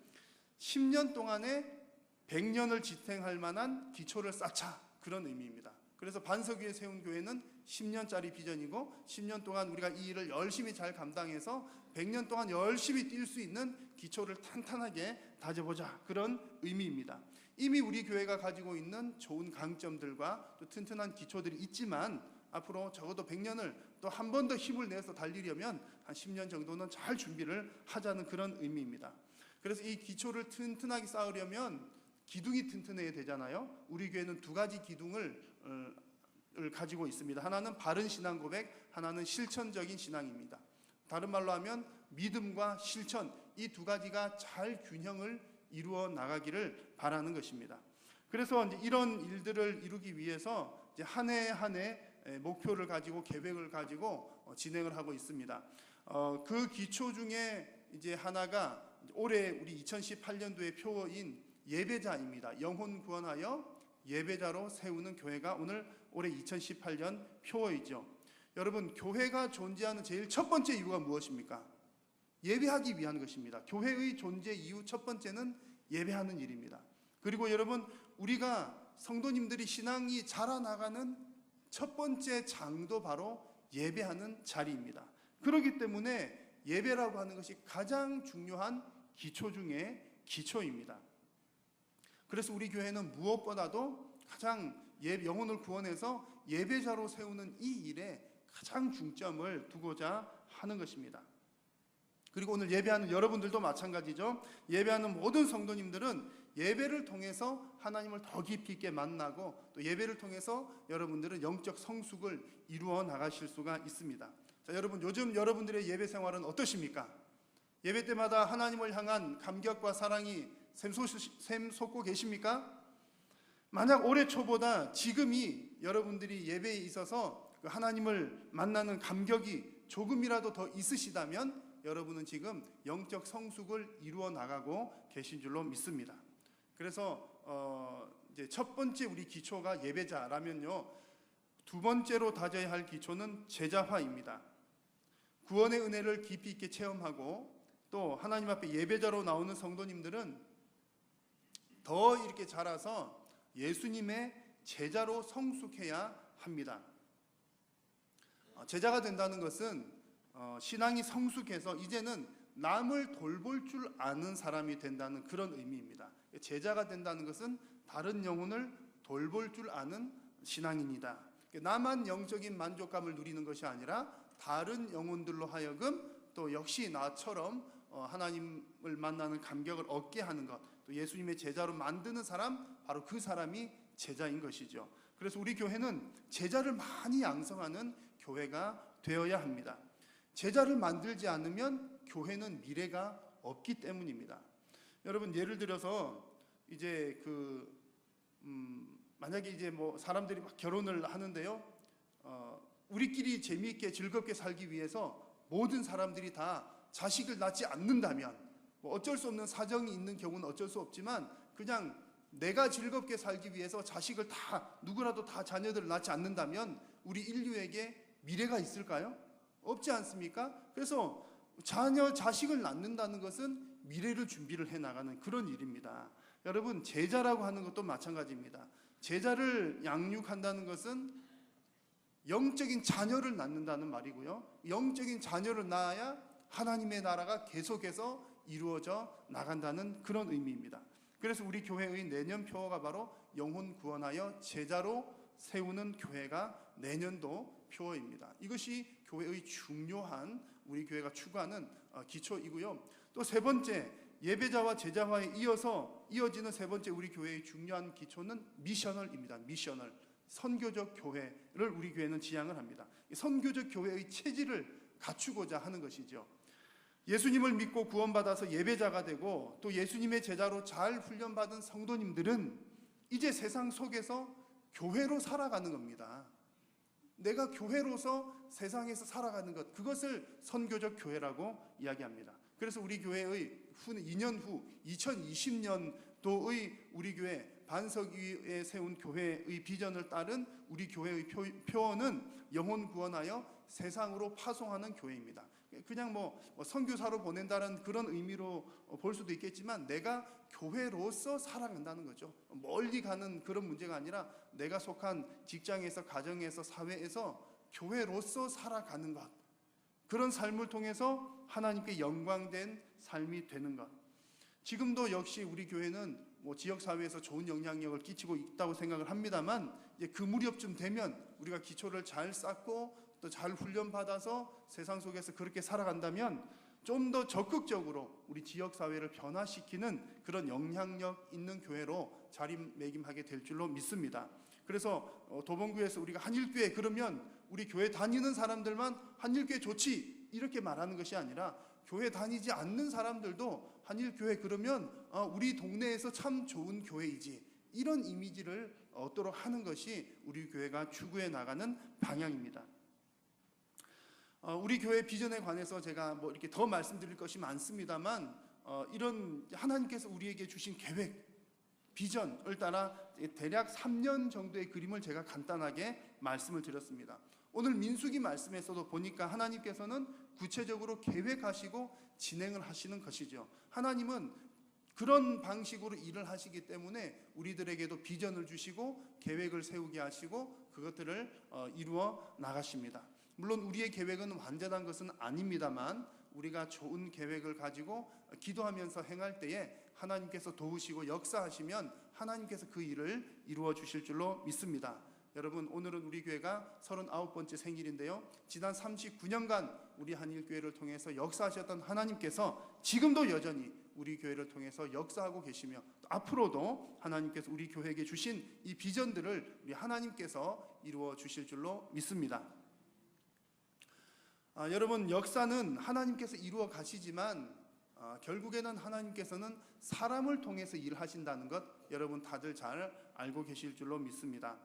10년 동안에 100년을 지탱할 만한 기초를 쌓자, 그런 의미입니다. 그래서 반석 위에 세운 교회는 10년짜리 비전이고 10년 동안 우리가 이 일을 열심히 잘 감당해서 100년 동안 열심히 뛸 수 있는 기초를 탄탄하게 다져보자, 그런 의미입니다. 이미 우리 교회가 가지고 있는 좋은 강점들과 또 튼튼한 기초들이 있지만 앞으로 적어도 100년을 또 한 번 더 힘을 내서 달리려면 한 10년 정도는 잘 준비를 하자는 그런 의미입니다. 그래서 이 기초를 튼튼하게 쌓으려면 기둥이 튼튼해야 되잖아요. 우리 교회는 두 가지 기둥을 가지고 있습니다. 하나는 바른 신앙 고백, 하나는 실천적인 신앙입니다. 다른 말로 하면 믿음과 실천, 이 두 가지가 잘 균형을 이루어 나가기를 바라는 것입니다. 그래서 이제 이런 일들을 이루기 위해서 이제 한 해 한 해 목표를 가지고 계획을 가지고 진행을 하고 있습니다. 그 기초 중에 이제 하나가 올해 우리 2018년도의 표어인 예배자입니다. 영혼 구원하여 예배자로 세우는 교회가 올해 2018년 표어이죠. 여러분, 교회가 존재하는 제일 첫 번째 이유가 무엇입니까? 예배하기 위한 것입니다. 교회의 존재 이유 첫 번째는 예배하는 일입니다. 그리고 여러분, 우리가 성도님들이 신앙이 자라나가는 첫 번째 장도 바로 예배하는 자리입니다. 그렇기 때문에 예배라고 하는 것이 가장 중요한 기초 중에 기초입니다. 그래서 우리 교회는 무엇보다도 가장 영혼을 구원해서 예배자로 세우는 이 일에 가장 중점을 두고자 하는 것입니다. 그리고 오늘 예배하는 여러분들도 마찬가지죠. 예배하는 모든 성도님들은 예배를 통해서 하나님을 더 깊이 있게 만나고 또 예배를 통해서 여러분들은 영적 성숙을 이루어 나가실 수가 있습니다. 자, 여러분, 요즘 여러분들의 예배 생활은 어떠십니까? 예배 때마다 하나님을 향한 감격과 사랑이 샘솟고 계십니까? 만약 올해 초보다 지금이 여러분들이 예배에 있어서 하나님을 만나는 감격이 조금이라도 더 있으시다면 여러분은 지금 영적 성숙을 이루어 나가고 계신 줄로 믿습니다. 그래서 이제 첫 번째 우리 기초가 예배자라면요, 두 번째로 다져야 할 기초는 제자화입니다. 구원의 은혜를 깊이 있게 체험하고 또 하나님 앞에 예배자로 나오는 성도님들은 더 이렇게 자라서 예수님의 제자로 성숙해야 합니다. 제자가 된다는 것은 신앙이 성숙해서 이제는 남을 돌볼 줄 아는 사람이 된다는 그런 의미입니다. 제자가 된다는 것은 다른 영혼을 돌볼 줄 아는 신앙인이다. 나만 영적인 만족감을 누리는 것이 아니라 다른 영혼들로 하여금 또 역시 나처럼 하나님을 만나는 감격을 얻게 하는 것, 또 예수님의 제자로 만드는 사람, 바로 그 사람이 제자인 것이죠. 그래서 우리 교회는 제자를 많이 양성하는 교회가 되어야 합니다. 제자를 만들지 않으면 교회는 미래가 없기 때문입니다. 여러분, 예를 들어서 이제 만약에 이제 뭐 사람들이 막 결혼을 하는데요, 우리끼리 재미있게 즐겁게 살기 위해서 모든 사람들이 다 자식을 낳지 않는다면, 뭐 어쩔 수 없는 사정이 있는 경우는 어쩔 수 없지만 그냥 내가 즐겁게 살기 위해서 자식을 누구라도 다 자녀들을 낳지 않는다면 우리 인류에게 미래가 있을까요? 없지 않습니까? 그래서 자식을 낳는다는 것은 미래를 준비를 해나가는 그런 일입니다. 여러분, 제자라고 하는 것도 마찬가지입니다. 제자를 양육한다는 것은 영적인 자녀를 낳는다는 말이고요, 영적인 자녀를 낳아야 하나님의 나라가 계속해서 이루어져 나간다는 그런 의미입니다. 그래서 우리 교회의 내년 표어가 바로 영혼 구원하여 제자로 세우는 교회가 내년도 표어입니다. 이것이 교회의 중요한, 우리 교회가 추구하는 기초이고요. 또 세 번째, 예배자와 제자화에 이어지는 세 번째 우리 교회의 중요한 기초는 미셔널입니다. 미셔널, 선교적 교회를 우리 교회는 지향을 합니다. 선교적 교회의 체질을 갖추고자 하는 것이죠. 예수님을 믿고 구원받아서 예배자가 되고 또 예수님의 제자로 잘 훈련받은 성도님들은 이제 세상 속에서 교회로 살아가는 겁니다. 내가 교회로서 세상에서 살아가는 것, 그것을 선교적 교회라고 이야기합니다. 그래서 우리 교회의 2년 후 2020년도의 우리 교회 반석위에 세운 교회의 비전을 따른 우리 교회의 표어는 영혼 구원하여 세상으로 파송하는 교회입니다. 그냥 뭐 선교사로 보낸다는 그런 의미로 볼 수도 있겠지만 내가 교회로서 살아간다는 거죠. 멀리 가는 그런 문제가 아니라 내가 속한 직장에서, 가정에서, 사회에서 교회로서 살아가는 것, 그런 삶을 통해서 하나님께 영광된 삶이 되는 것. 지금도 역시 우리 교회는 뭐 지역사회에서 좋은 영향력을 끼치고 있다고 생각을 합니다만, 이제 그 무렵쯤 되면 우리가 기초를 잘 쌓고 또 잘 훈련받아서 세상 속에서 그렇게 살아간다면 좀 더 적극적으로 우리 지역사회를 변화시키는 그런 영향력 있는 교회로 자리매김하게 될 줄로 믿습니다. 그래서 도봉구에서 우리가 한일교회 그러면 우리 교회 다니는 사람들만 한일교회 좋지 이렇게 말하는 것이 아니라 교회 다니지 않는 사람들도 한일교회 그러면 우리 동네에서 참 좋은 교회이지, 이런 이미지를 얻도록 하는 것이 우리 교회가 추구해 나가는 방향입니다. 우리 교회 비전에 관해서 제가 뭐 이렇게 더 말씀드릴 것이 많습니다만 이런 하나님께서 우리에게 주신 계획, 비전을 따라 대략 3년 정도의 그림을 제가 간단하게 말씀을 드렸습니다. 오늘 민수기 말씀에서도 보니까 하나님께서는 구체적으로 계획하시고 진행을 하시는 것이죠. 하나님은 그런 방식으로 일을 하시기 때문에 우리들에게도 비전을 주시고 계획을 세우게 하시고 그것들을 이루어 나가십니다. 물론 우리의 계획은 완전한 것은 아닙니다만 우리가 좋은 계획을 가지고 기도하면서 행할 때에 하나님께서 도우시고 역사하시면 하나님께서 그 일을 이루어 주실 줄로 믿습니다. 여러분, 오늘은 우리 교회가 39번째 생일인데요. 지난 39년간 우리 한일교회를 통해서 역사하셨던 하나님께서 지금도 여전히 우리 교회를 통해서 역사하고 계시며 앞으로도 하나님께서 우리 교회에게 주신 이 비전들을 우리 하나님께서 이루어 주실 줄로 믿습니다. 여러분, 역사는 하나님께서 이루어 가시지만 결국에는 하나님께서는 사람을 통해서 일하신다는 것 여러분 다들 잘 알고 계실 줄로 믿습니다.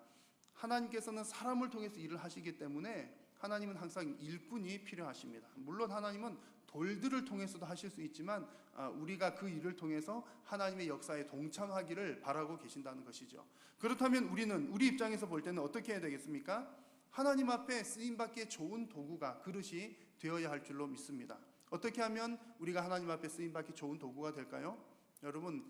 하나님께서는 사람을 통해서 일을 하시기 때문에 하나님은 항상 일꾼이 필요하십니다. 물론 하나님은 돌들을 통해서도 하실 수 있지만 우리가 그 일을 통해서 하나님의 역사에 동참하기를 바라고 계신다는 것이죠. 그렇다면 우리 입장에서 볼 때는 어떻게 해야 되겠습니까? 하나님 앞에 쓰임받기에 좋은 도구가, 그릇이 되어야 할 줄로 믿습니다. 어떻게 하면 우리가 하나님 앞에 쓰임받기 좋은 도구가 될까요? 여러분,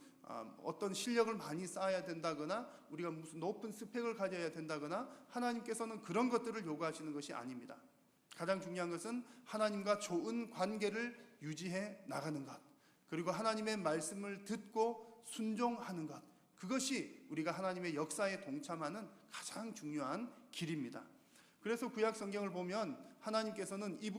어떤 실력을 많이 쌓아야 된다거나 우리가 무슨 높은 스펙을 가져야 된다거나 하나님께서는 그런 것들을 요구하시는 것이 아닙니다. 가장 중요한 것은 하나님과 좋은 관계를 유지해 나가는 것, 그리고 하나님의 말씀을 듣고 순종하는 것, 그것이 우리가 하나님의 역사에 동참하는 가장 중요한 길입니다. 그래서 구약 성경을 보면 하나님께서는 이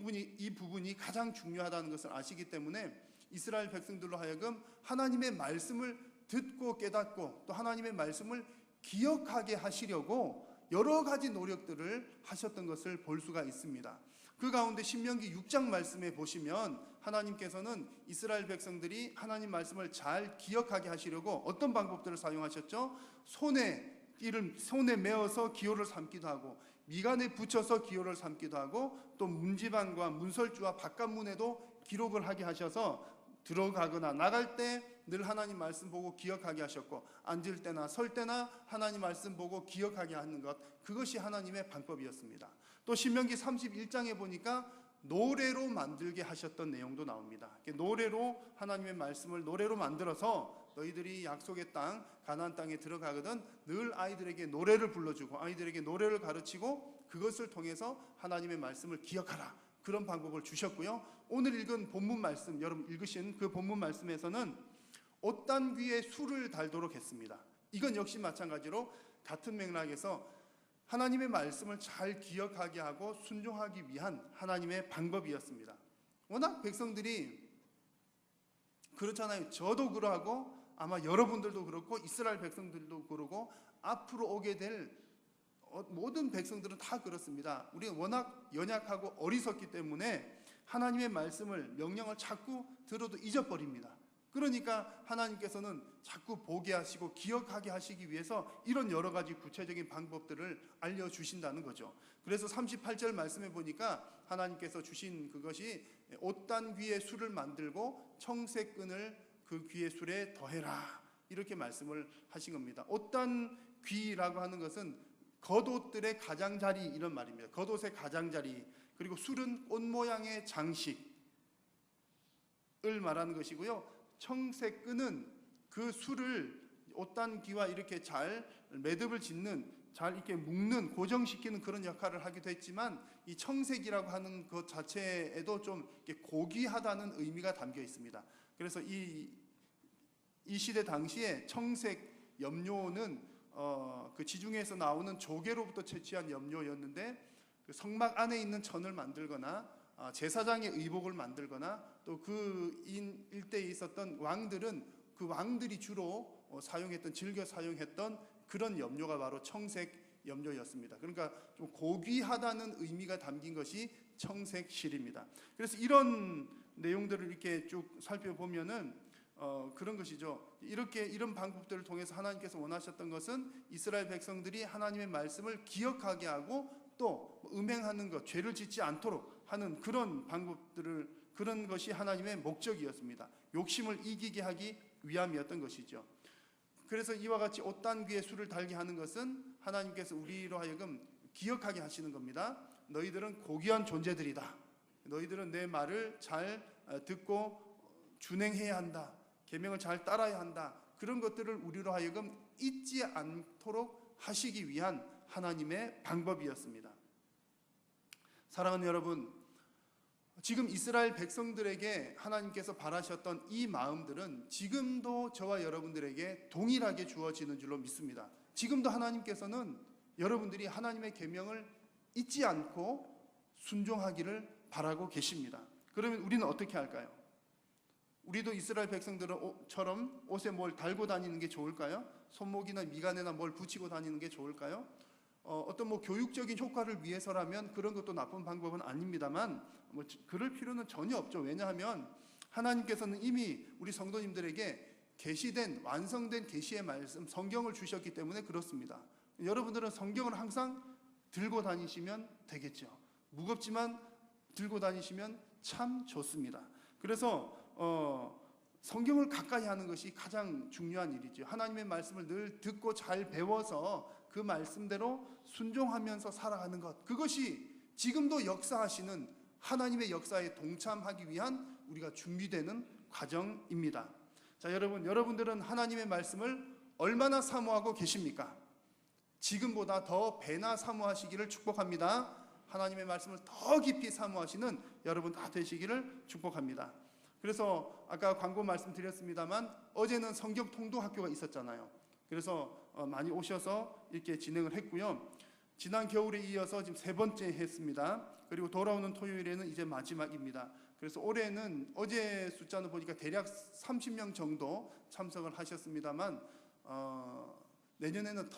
부분이 가장 중요하다는 것을 아시기 때문에 이스라엘 백성들로 하여금 하나님의 말씀을 듣고 깨닫고 또 하나님의 말씀을 기억하게 하시려고 여러 가지 노력들을 하셨던 것을 볼 수가 있습니다. 그 가운데 신명기 6장 말씀에 보시면 하나님께서는 이스라엘 백성들이 하나님 말씀을 잘 기억하게 하시려고 어떤 방법들을 사용하셨죠? 손에 메어서 기호를 삼기도 하고 미간에 붙여서 기호를 삼기도 하고 또 문지방과 문설주와 바깥문에도 기록을 하게 하셔서 들어가거나 나갈 때 늘 하나님 말씀 보고 기억하게 하셨고 앉을 때나 설 때나 하나님 말씀 보고 기억하게 하는 것, 그것이 하나님의 방법이었습니다. 또 신명기 31장에 보니까 노래로 만들게 하셨던 내용도 나옵니다. 노래로 하나님의 말씀을 노래로 만들어서 너희들이 약속의 땅 가나안 땅에 들어가거든 늘 아이들에게 노래를 불러주고 아이들에게 노래를 가르치고 그것을 통해서 하나님의 말씀을 기억하라, 그런 방법을 주셨고요. 오늘 읽은 본문 말씀, 여러분 읽으신 그 본문 말씀에서는 옷단 귀에 술을 달도록 했습니다. 이건 역시 마찬가지로 같은 맥락에서 하나님의 말씀을 잘 기억하게 하고 순종하기 위한 하나님의 방법이었습니다. 워낙 백성들이 그렇잖아요. 저도 그러하고 아마 여러분들도 그렇고 이스라엘 백성들도 그러고 앞으로 오게 될 모든 백성들은 다 그렇습니다. 우리가 워낙 연약하고 어리석기 때문에 하나님의 말씀을, 명령을 자꾸 들어도 잊어버립니다. 그러니까 하나님께서는 자꾸 보게 하시고 기억하게 하시기 위해서 이런 여러 가지 구체적인 방법들을 알려주신다는 거죠. 그래서 38절 말씀해 보니까 하나님께서 주신 그것이 옷단 귀에 술을 만들고 청색끈을 그 귀의 술에 더해라, 이렇게 말씀을 하신 겁니다. 옷단 귀라고 하는 것은 겉옷들의 가장자리, 이런 말입니다. 겉옷의 가장자리, 그리고 술은 꽃 모양의 장식을 말하는 것이고요. 청색끈은 그 술을 옷단 귀와 이렇게 잘 매듭을 짓는, 잘 이렇게 묶는, 고정시키는 그런 역할을 하기도 했지만 이 청색이라고 하는 것 자체에도 좀 이렇게 고귀하다는 의미가 담겨 있습니다. 그래서 이 시대 당시에 청색 염료는 그 지중해에서 나오는 조개로부터 채취한 염료였는데 그 성막 안에 있는 천을 만들거나 제사장의 의복을 만들거나 또 그 일대에 있었던 왕들은 그 왕들이 주로 즐겨 사용했던 그런 염료가 바로 청색 염료였습니다. 그러니까 좀 고귀하다는 의미가 담긴 것이 청색실입니다. 그래서 이런 내용들을 이렇게 쭉 살펴보면은 그런 것이죠. 이런 방법들을 통해서 하나님께서 원하셨던 것은 이스라엘 백성들이 하나님의 말씀을 기억하게 하고 또 음행하는 것, 죄를 짓지 않도록 하는 그런 방법들을, 그런 것이 하나님의 목적이었습니다. 욕심을 이기게 하기 위함이었던 것이죠. 그래서 이와 같이 옷단 귀에 술을 달게 하는 것은 하나님께서 우리로 하여금 기억하게 하시는 겁니다. 너희들은 고귀한 존재들이다. 너희들은 내 말을 잘 듣고 준행해야 한다. 계명을 잘 따라야 한다. 그런 것들을 우리로 하여금 잊지 않도록 하시기 위한 하나님의 방법이었습니다. 사랑하는 여러분, 지금 이스라엘 백성들에게 하나님께서 바라셨던 이 마음들은 지금도 저와 여러분들에게 동일하게 주어지는 줄로 믿습니다. 지금도 하나님께서는 여러분들이 하나님의 계명을 잊지 않고 순종하기를 바라고 계십니다. 그러면 우리는 어떻게 할까요? 우리도 이스라엘 백성들처럼 옷에 뭘 달고 다니는 게 좋을까요? 손목이나 미간에나 뭘 붙이고 다니는 게 좋을까요? 어떤 교육적인 효과를 위해서라면 그런 것도 나쁜 방법은 아닙니다만 그럴 필요는 전혀 없죠. 왜냐하면 하나님께서는 이미 우리 성도님들에게 계시된 완성된 계시의 말씀 성경을 주셨기 때문에 그렇습니다. 여러분들은 성경을 항상 들고 다니시면 되겠죠. 무겁지만 들고 다니시면 참 좋습니다. 그래서 성경을 가까이 하는 것이 가장 중요한 일이죠. 하나님의 말씀을 늘 듣고 잘 배워서 그 말씀대로 순종하면서 살아가는 것, 그것이 지금도 역사하시는 하나님의 역사에 동참하기 위한 우리가 준비되는 과정입니다. 자, 여러분들은 하나님의 말씀을 얼마나 사모하고 계십니까? 지금보다 더 배나 사모하시기를 축복합니다. 하나님의 말씀을 더 깊이 사모하시는 여러분 다 되시기를 축복합니다. 그래서 아까 광고 말씀드렸습니다만 어제는 성경 통독 학교가 있었잖아요. 그래서 많이 오셔서 이렇게 진행을 했고요. 지난 겨울에 이어서 지금 3번째 했습니다. 그리고 돌아오는 토요일에는 이제 마지막입니다. 그래서 올해는 어제 숫자는 보니까 대략 30명 정도 참석을 하셨습니다만 내년에는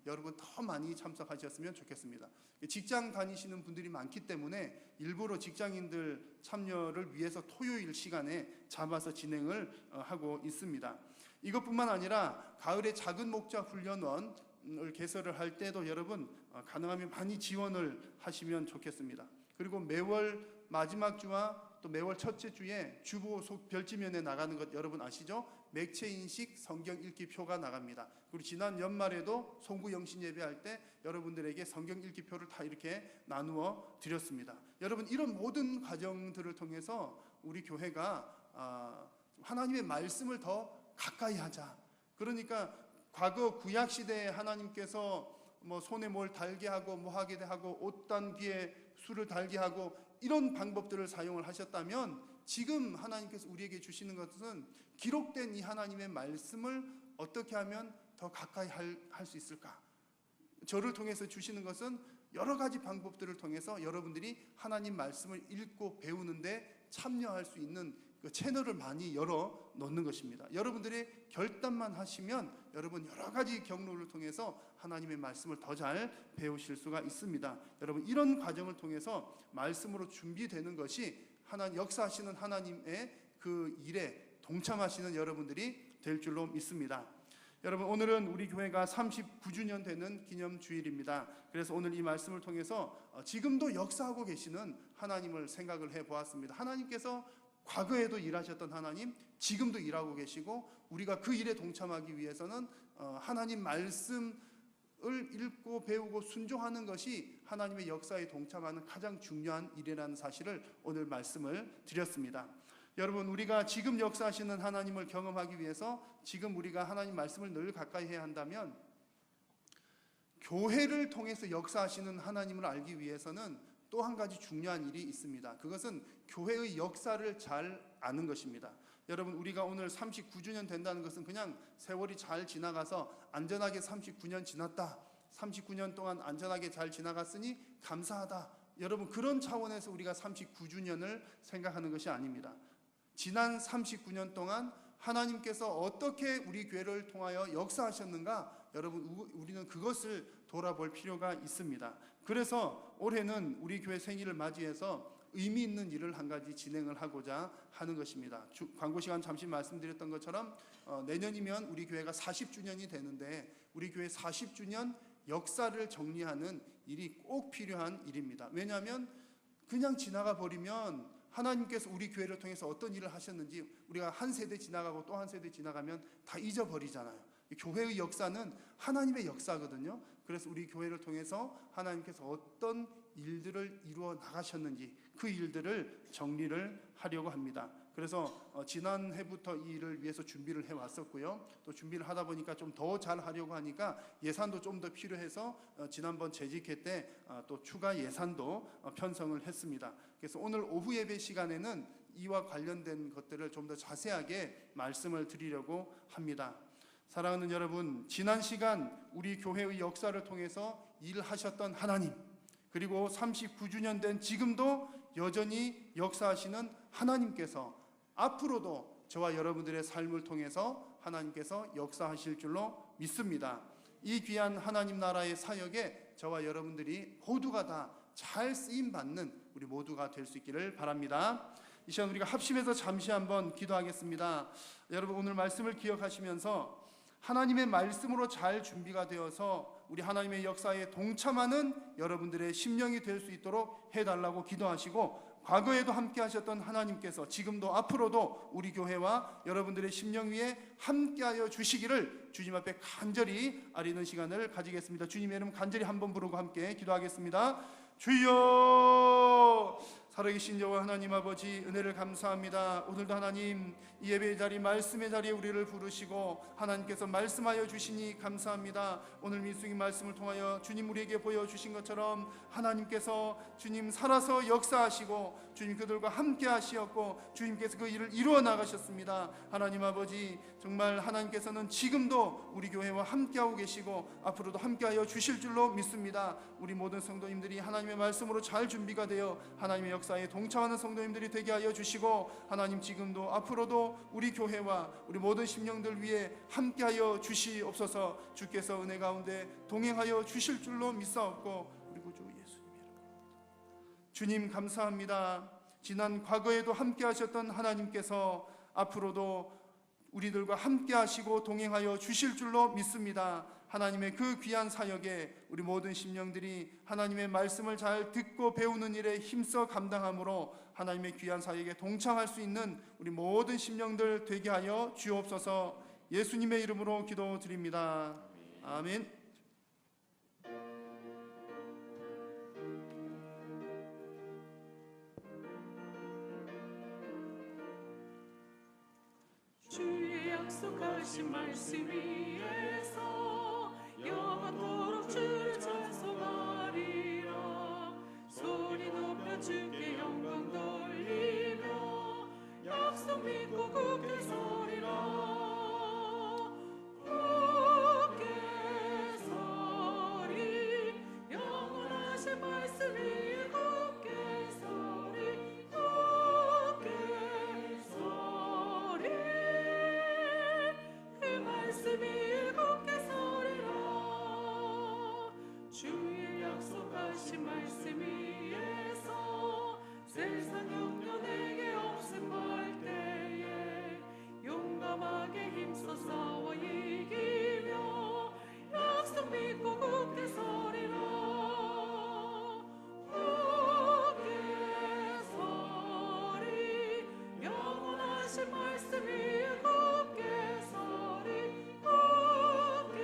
여러분 더 많이 참석하셨으면 좋겠습니다. 직장 다니시는 분들이 많기 때문에 일부러 직장인들 참여를 위해서 토요일 시간에 잡아서 진행을 하고 있습니다. 이것뿐만 아니라 가을에 작은 목자 훈련원을 개설을 할 때도 여러분 가능하면 많이 지원을 하시면 좋겠습니다. 그리고 매월 마지막 주와 또 매월 첫째 주에 주보 별지면에 나가는 것 여러분 아시죠? 맥체인식 성경 읽기 표가 나갑니다. 그리고 지난 연말에도 송구 영신 예배할 때 여러분들에게 성경 읽기 표를 다 이렇게 나누어 드렸습니다. 여러분 이런 모든 과정들을 통해서 우리 교회가 하나님의 말씀을 더 가까이 하자. 그러니까 과거 구약 시대에 하나님께서 손에 뭘 달게 하고 하게 하고 옷단귀에 술을 달게 하고 이런 방법들을 사용을 하셨다면 지금 하나님께서 우리에게 주시는 것은 기록된 이 하나님의 말씀을 어떻게 하면 더 가까이 할 수 있을까? 저를 통해서 주시는 것은 여러 가지 방법들을 통해서 여러분들이 하나님 말씀을 읽고 배우는데 참여할 수 있는 그 채널을 많이 열어 놓는 것입니다. 여러분들의 결단만 하시면 여러분 여러 가지 경로를 통해서 하나님의 말씀을 더 잘 배우실 수가 있습니다. 여러분 이런 과정을 통해서 말씀으로 준비되는 것이 역사하시는 하나님의 그 일에 동참하시는 여러분들이 될 줄로 믿습니다. 여러분 오늘은 우리 교회가 39주년 되는 기념주일입니다. 그래서 오늘 이 말씀을 통해서 지금도 역사하고 계시는 하나님을 생각을 해보았습니다. 하나님께서 과거에도 일하셨던 하나님, 지금도 일하고 계시고 우리가 그 일에 동참하기 위해서는 하나님 말씀을 읽고 배우고 순종하는 것이 하나님의 역사에 동참하는 가장 중요한 일이라는 사실을 오늘 말씀을 드렸습니다. 여러분 우리가 지금 역사하시는 하나님을 경험하기 위해서 지금 우리가 하나님 말씀을 늘 가까이 해야 한다면 교회를 통해서 역사하시는 하나님을 알기 위해서는 또 한 가지 중요한 일이 있습니다. 그것은 교회의 역사를 잘 아는 것입니다. 여러분 우리가 오늘 39주년 된다는 것은 그냥 세월이 잘 지나가서 안전하게 39년 지났다, 39년 동안 안전하게 잘 지나갔으니 감사하다, 여러분 그런 차원에서 우리가 39주년을 생각하는 것이 아닙니다. 지난 39년 동안 하나님께서 어떻게 우리 교회를 통하여 역사하셨는가, 여러분 우리는 그것을 돌아볼 필요가 있습니다. 그래서 올해는 우리 교회 생일을 맞이해서 의미 있는 일을 한 가지 진행을 하고자 하는 것입니다. 광고 시간 잠시 말씀드렸던 것처럼 내년이면 우리 교회가 40주년이 되는데 우리 교회 40주년 역사를 정리하는 일이 꼭 필요한 일입니다. 왜냐하면 그냥 지나가 버리면 하나님께서 우리 교회를 통해서 어떤 일을 하셨는지 우리가 한 세대 지나가고 또 한 세대 지나가면 다 잊어버리잖아요. 교회의 역사는 하나님의 역사거든요. 그래서 우리 교회를 통해서 하나님께서 어떤 일들을 이루어 나가셨는지 그 일들을 정리를 하려고 합니다. 그래서 지난해부터 이 일을 위해서 준비를 해왔었고요. 또 준비를 하다 보니까 좀 더 잘 하려고 하니까 예산도 좀 더 필요해서 지난번 재직회 때 또 추가 예산도 편성을 했습니다. 그래서 오늘 오후 예배 시간에는 이와 관련된 것들을 좀 더 자세하게 말씀을 드리려고 합니다. 사랑하는 여러분, 지난 시간 우리 교회의 역사를 통해서 일하셨던 하나님, 그리고 39주년 된 지금도 여전히 역사하시는 하나님께서 앞으로도 저와 여러분들의 삶을 통해서 하나님께서 역사하실 줄로 믿습니다. 이 귀한 하나님 나라의 사역에 저와 여러분들이 모두가 다 잘 쓰임받는 우리 모두가 될 수 있기를 바랍니다. 이 시간 우리가 합심해서 잠시 한번 기도하겠습니다. 여러분, 오늘 말씀을 기억하시면서 하나님의 말씀으로 잘 준비가 되어서 우리 하나님의 역사에 동참하는 여러분들의 심령이 될 수 있도록 해달라고 기도하시고, 과거에도 함께 하셨던 하나님께서 지금도 앞으로도 우리 교회와 여러분들의 심령 위에 함께하여 주시기를 주님 앞에 간절히 아뢰는 시간을 가지겠습니다. 주님의 이름 간절히 한번 부르고 함께 기도하겠습니다. 주여, 살아계신 여호와 하나님 아버지, 은혜를 감사합니다. 오늘도 하나님 이 예배의 자리, 말씀의 자리에 우리를 부르시고 하나님께서 말씀하여 주시니 감사합니다. 오늘 민수기 말씀을 통하여 주님 우리에게 보여주신 것처럼 하나님께서 주님 살아서 역사하시고 주님 그들과 함께 하시었고 주님께서 그 일을 이루어 나가셨습니다. 하나님 아버지, 정말 하나님께서는 지금도 우리 교회와 함께하고 계시고 앞으로도 함께하여 주실 줄로 믿습니다. 우리 모든 성도님들이 하나님의 말씀으로 잘 준비가 되어 하나님의 역사에 동참하는 성도님들이 되게 하여 주시고, 하나님 지금도 앞으로도 우리 교회와 우리 모든 심령들 위해 함께하여 주시옵소서. 주께서 은혜 가운데 동행하여 주실 줄로 믿사옵고 우리 구주 예수님의 이름으로 주님 감사합니다. 지난 과거에도 함께 하셨던 하나님께서 앞으로도 우리들과 함께 하시고 동행하여 주실 줄로 믿습니다. 하나님의 그 귀한 사역에 우리 모든 심령들이 하나님의 말씀을 잘 듣고 배우는 일에 힘써 감당함으로 하나님의 귀한 사역에 동참할 수 있는 우리 모든 심령들 되게 하여 주옵소서. 예수님의 이름으로 기도드립니다. 아멘. 주의 약속하신 말씀 위에서 영원토록 주를 찬송하리라. 소리 높여 주께 영광 돌리며 약속 믿고 굳게 서리라. 굳게 서리, 영원하신 말씀 위에 굳게 서리, 굳게 서리. 그 말씀이 굳게 서리라. 주의 약속하신 말씀 위에서 세상 영려 내게 없음할 때에 용감하게 힘써 싸워 이기며 약속 믿고 굳게 서리라. 굳게 서리, 영원하신 말씀 위에 굳게 서리, 굳게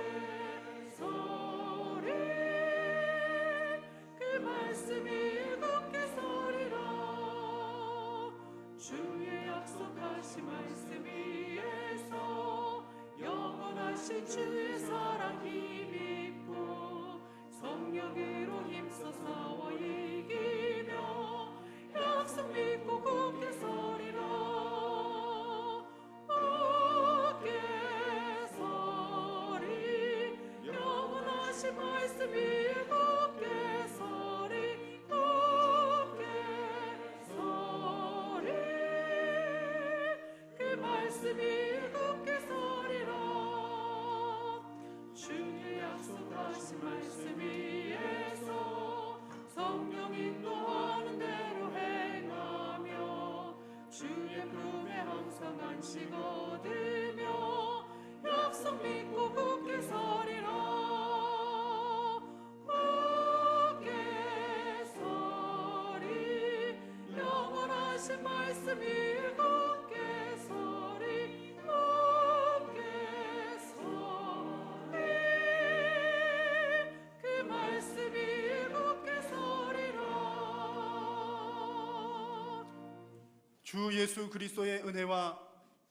서리. 그 말씀이 굳게 서리라. 주의 약속하신 말씀 위에서 영원하신 주의 사랑 힘입고 성령으로 힘써 싸워 이기며 약속 믿고 굳게 서리라. 굳게 서리, 영원하신 말씀 위에 굳게 서리, 굳게 서리. 그 말씀이 굳게 서리라. 주의 약속하신 말씀 위에서 성령 인도하는 대로 행하며 주의 품에 항상 안식 얻으며 약속 믿고 굳게 서리라. 굳게 서리, 영원하신 말씀 위에 굳게 서리, 굳게 서리. 그 말씀이 굳게 서리라. 주 예수 그리스도의 은혜와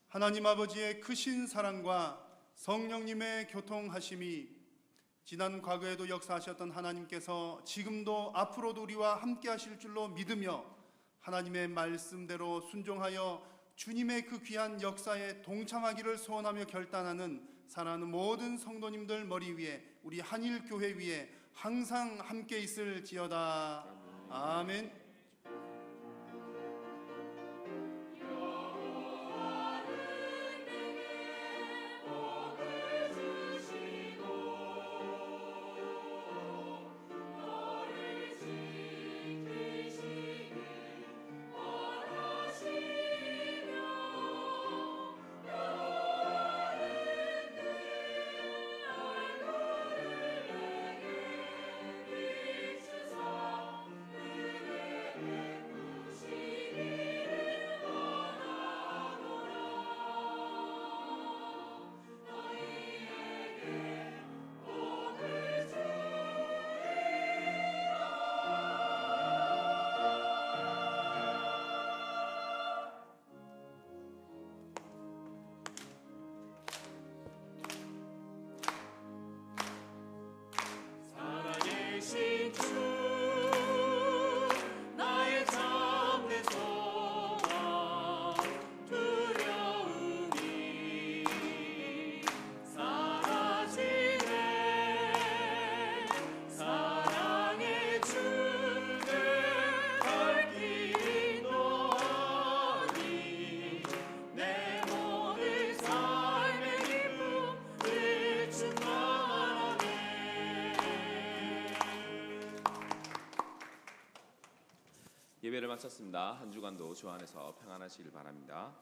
하나님 아버지의 크신 사랑과 성령님의 교통하심이 지난 과거에도 역사하셨던 하나님께서 지금도 앞으로도 우리와 함께 하실 줄로 믿으며 하나님의 말씀대로 순종하여 주님의 그 귀한 역사에 동참하기를 소원하며 결단하는 사랑하는 모든 성도님들 머리 위에 우리 한일교회 위에 항상 함께 있을지어다. 아멘. 살아계신 주 나의 참된 소망 두려움이 사라지네 사랑의 주를 밝히 인도하니 내 모든 삶의 기쁨을 충만하네. 예배를 마쳤습니다. 한 주간도 주 안에서 평안하시길 바랍니다.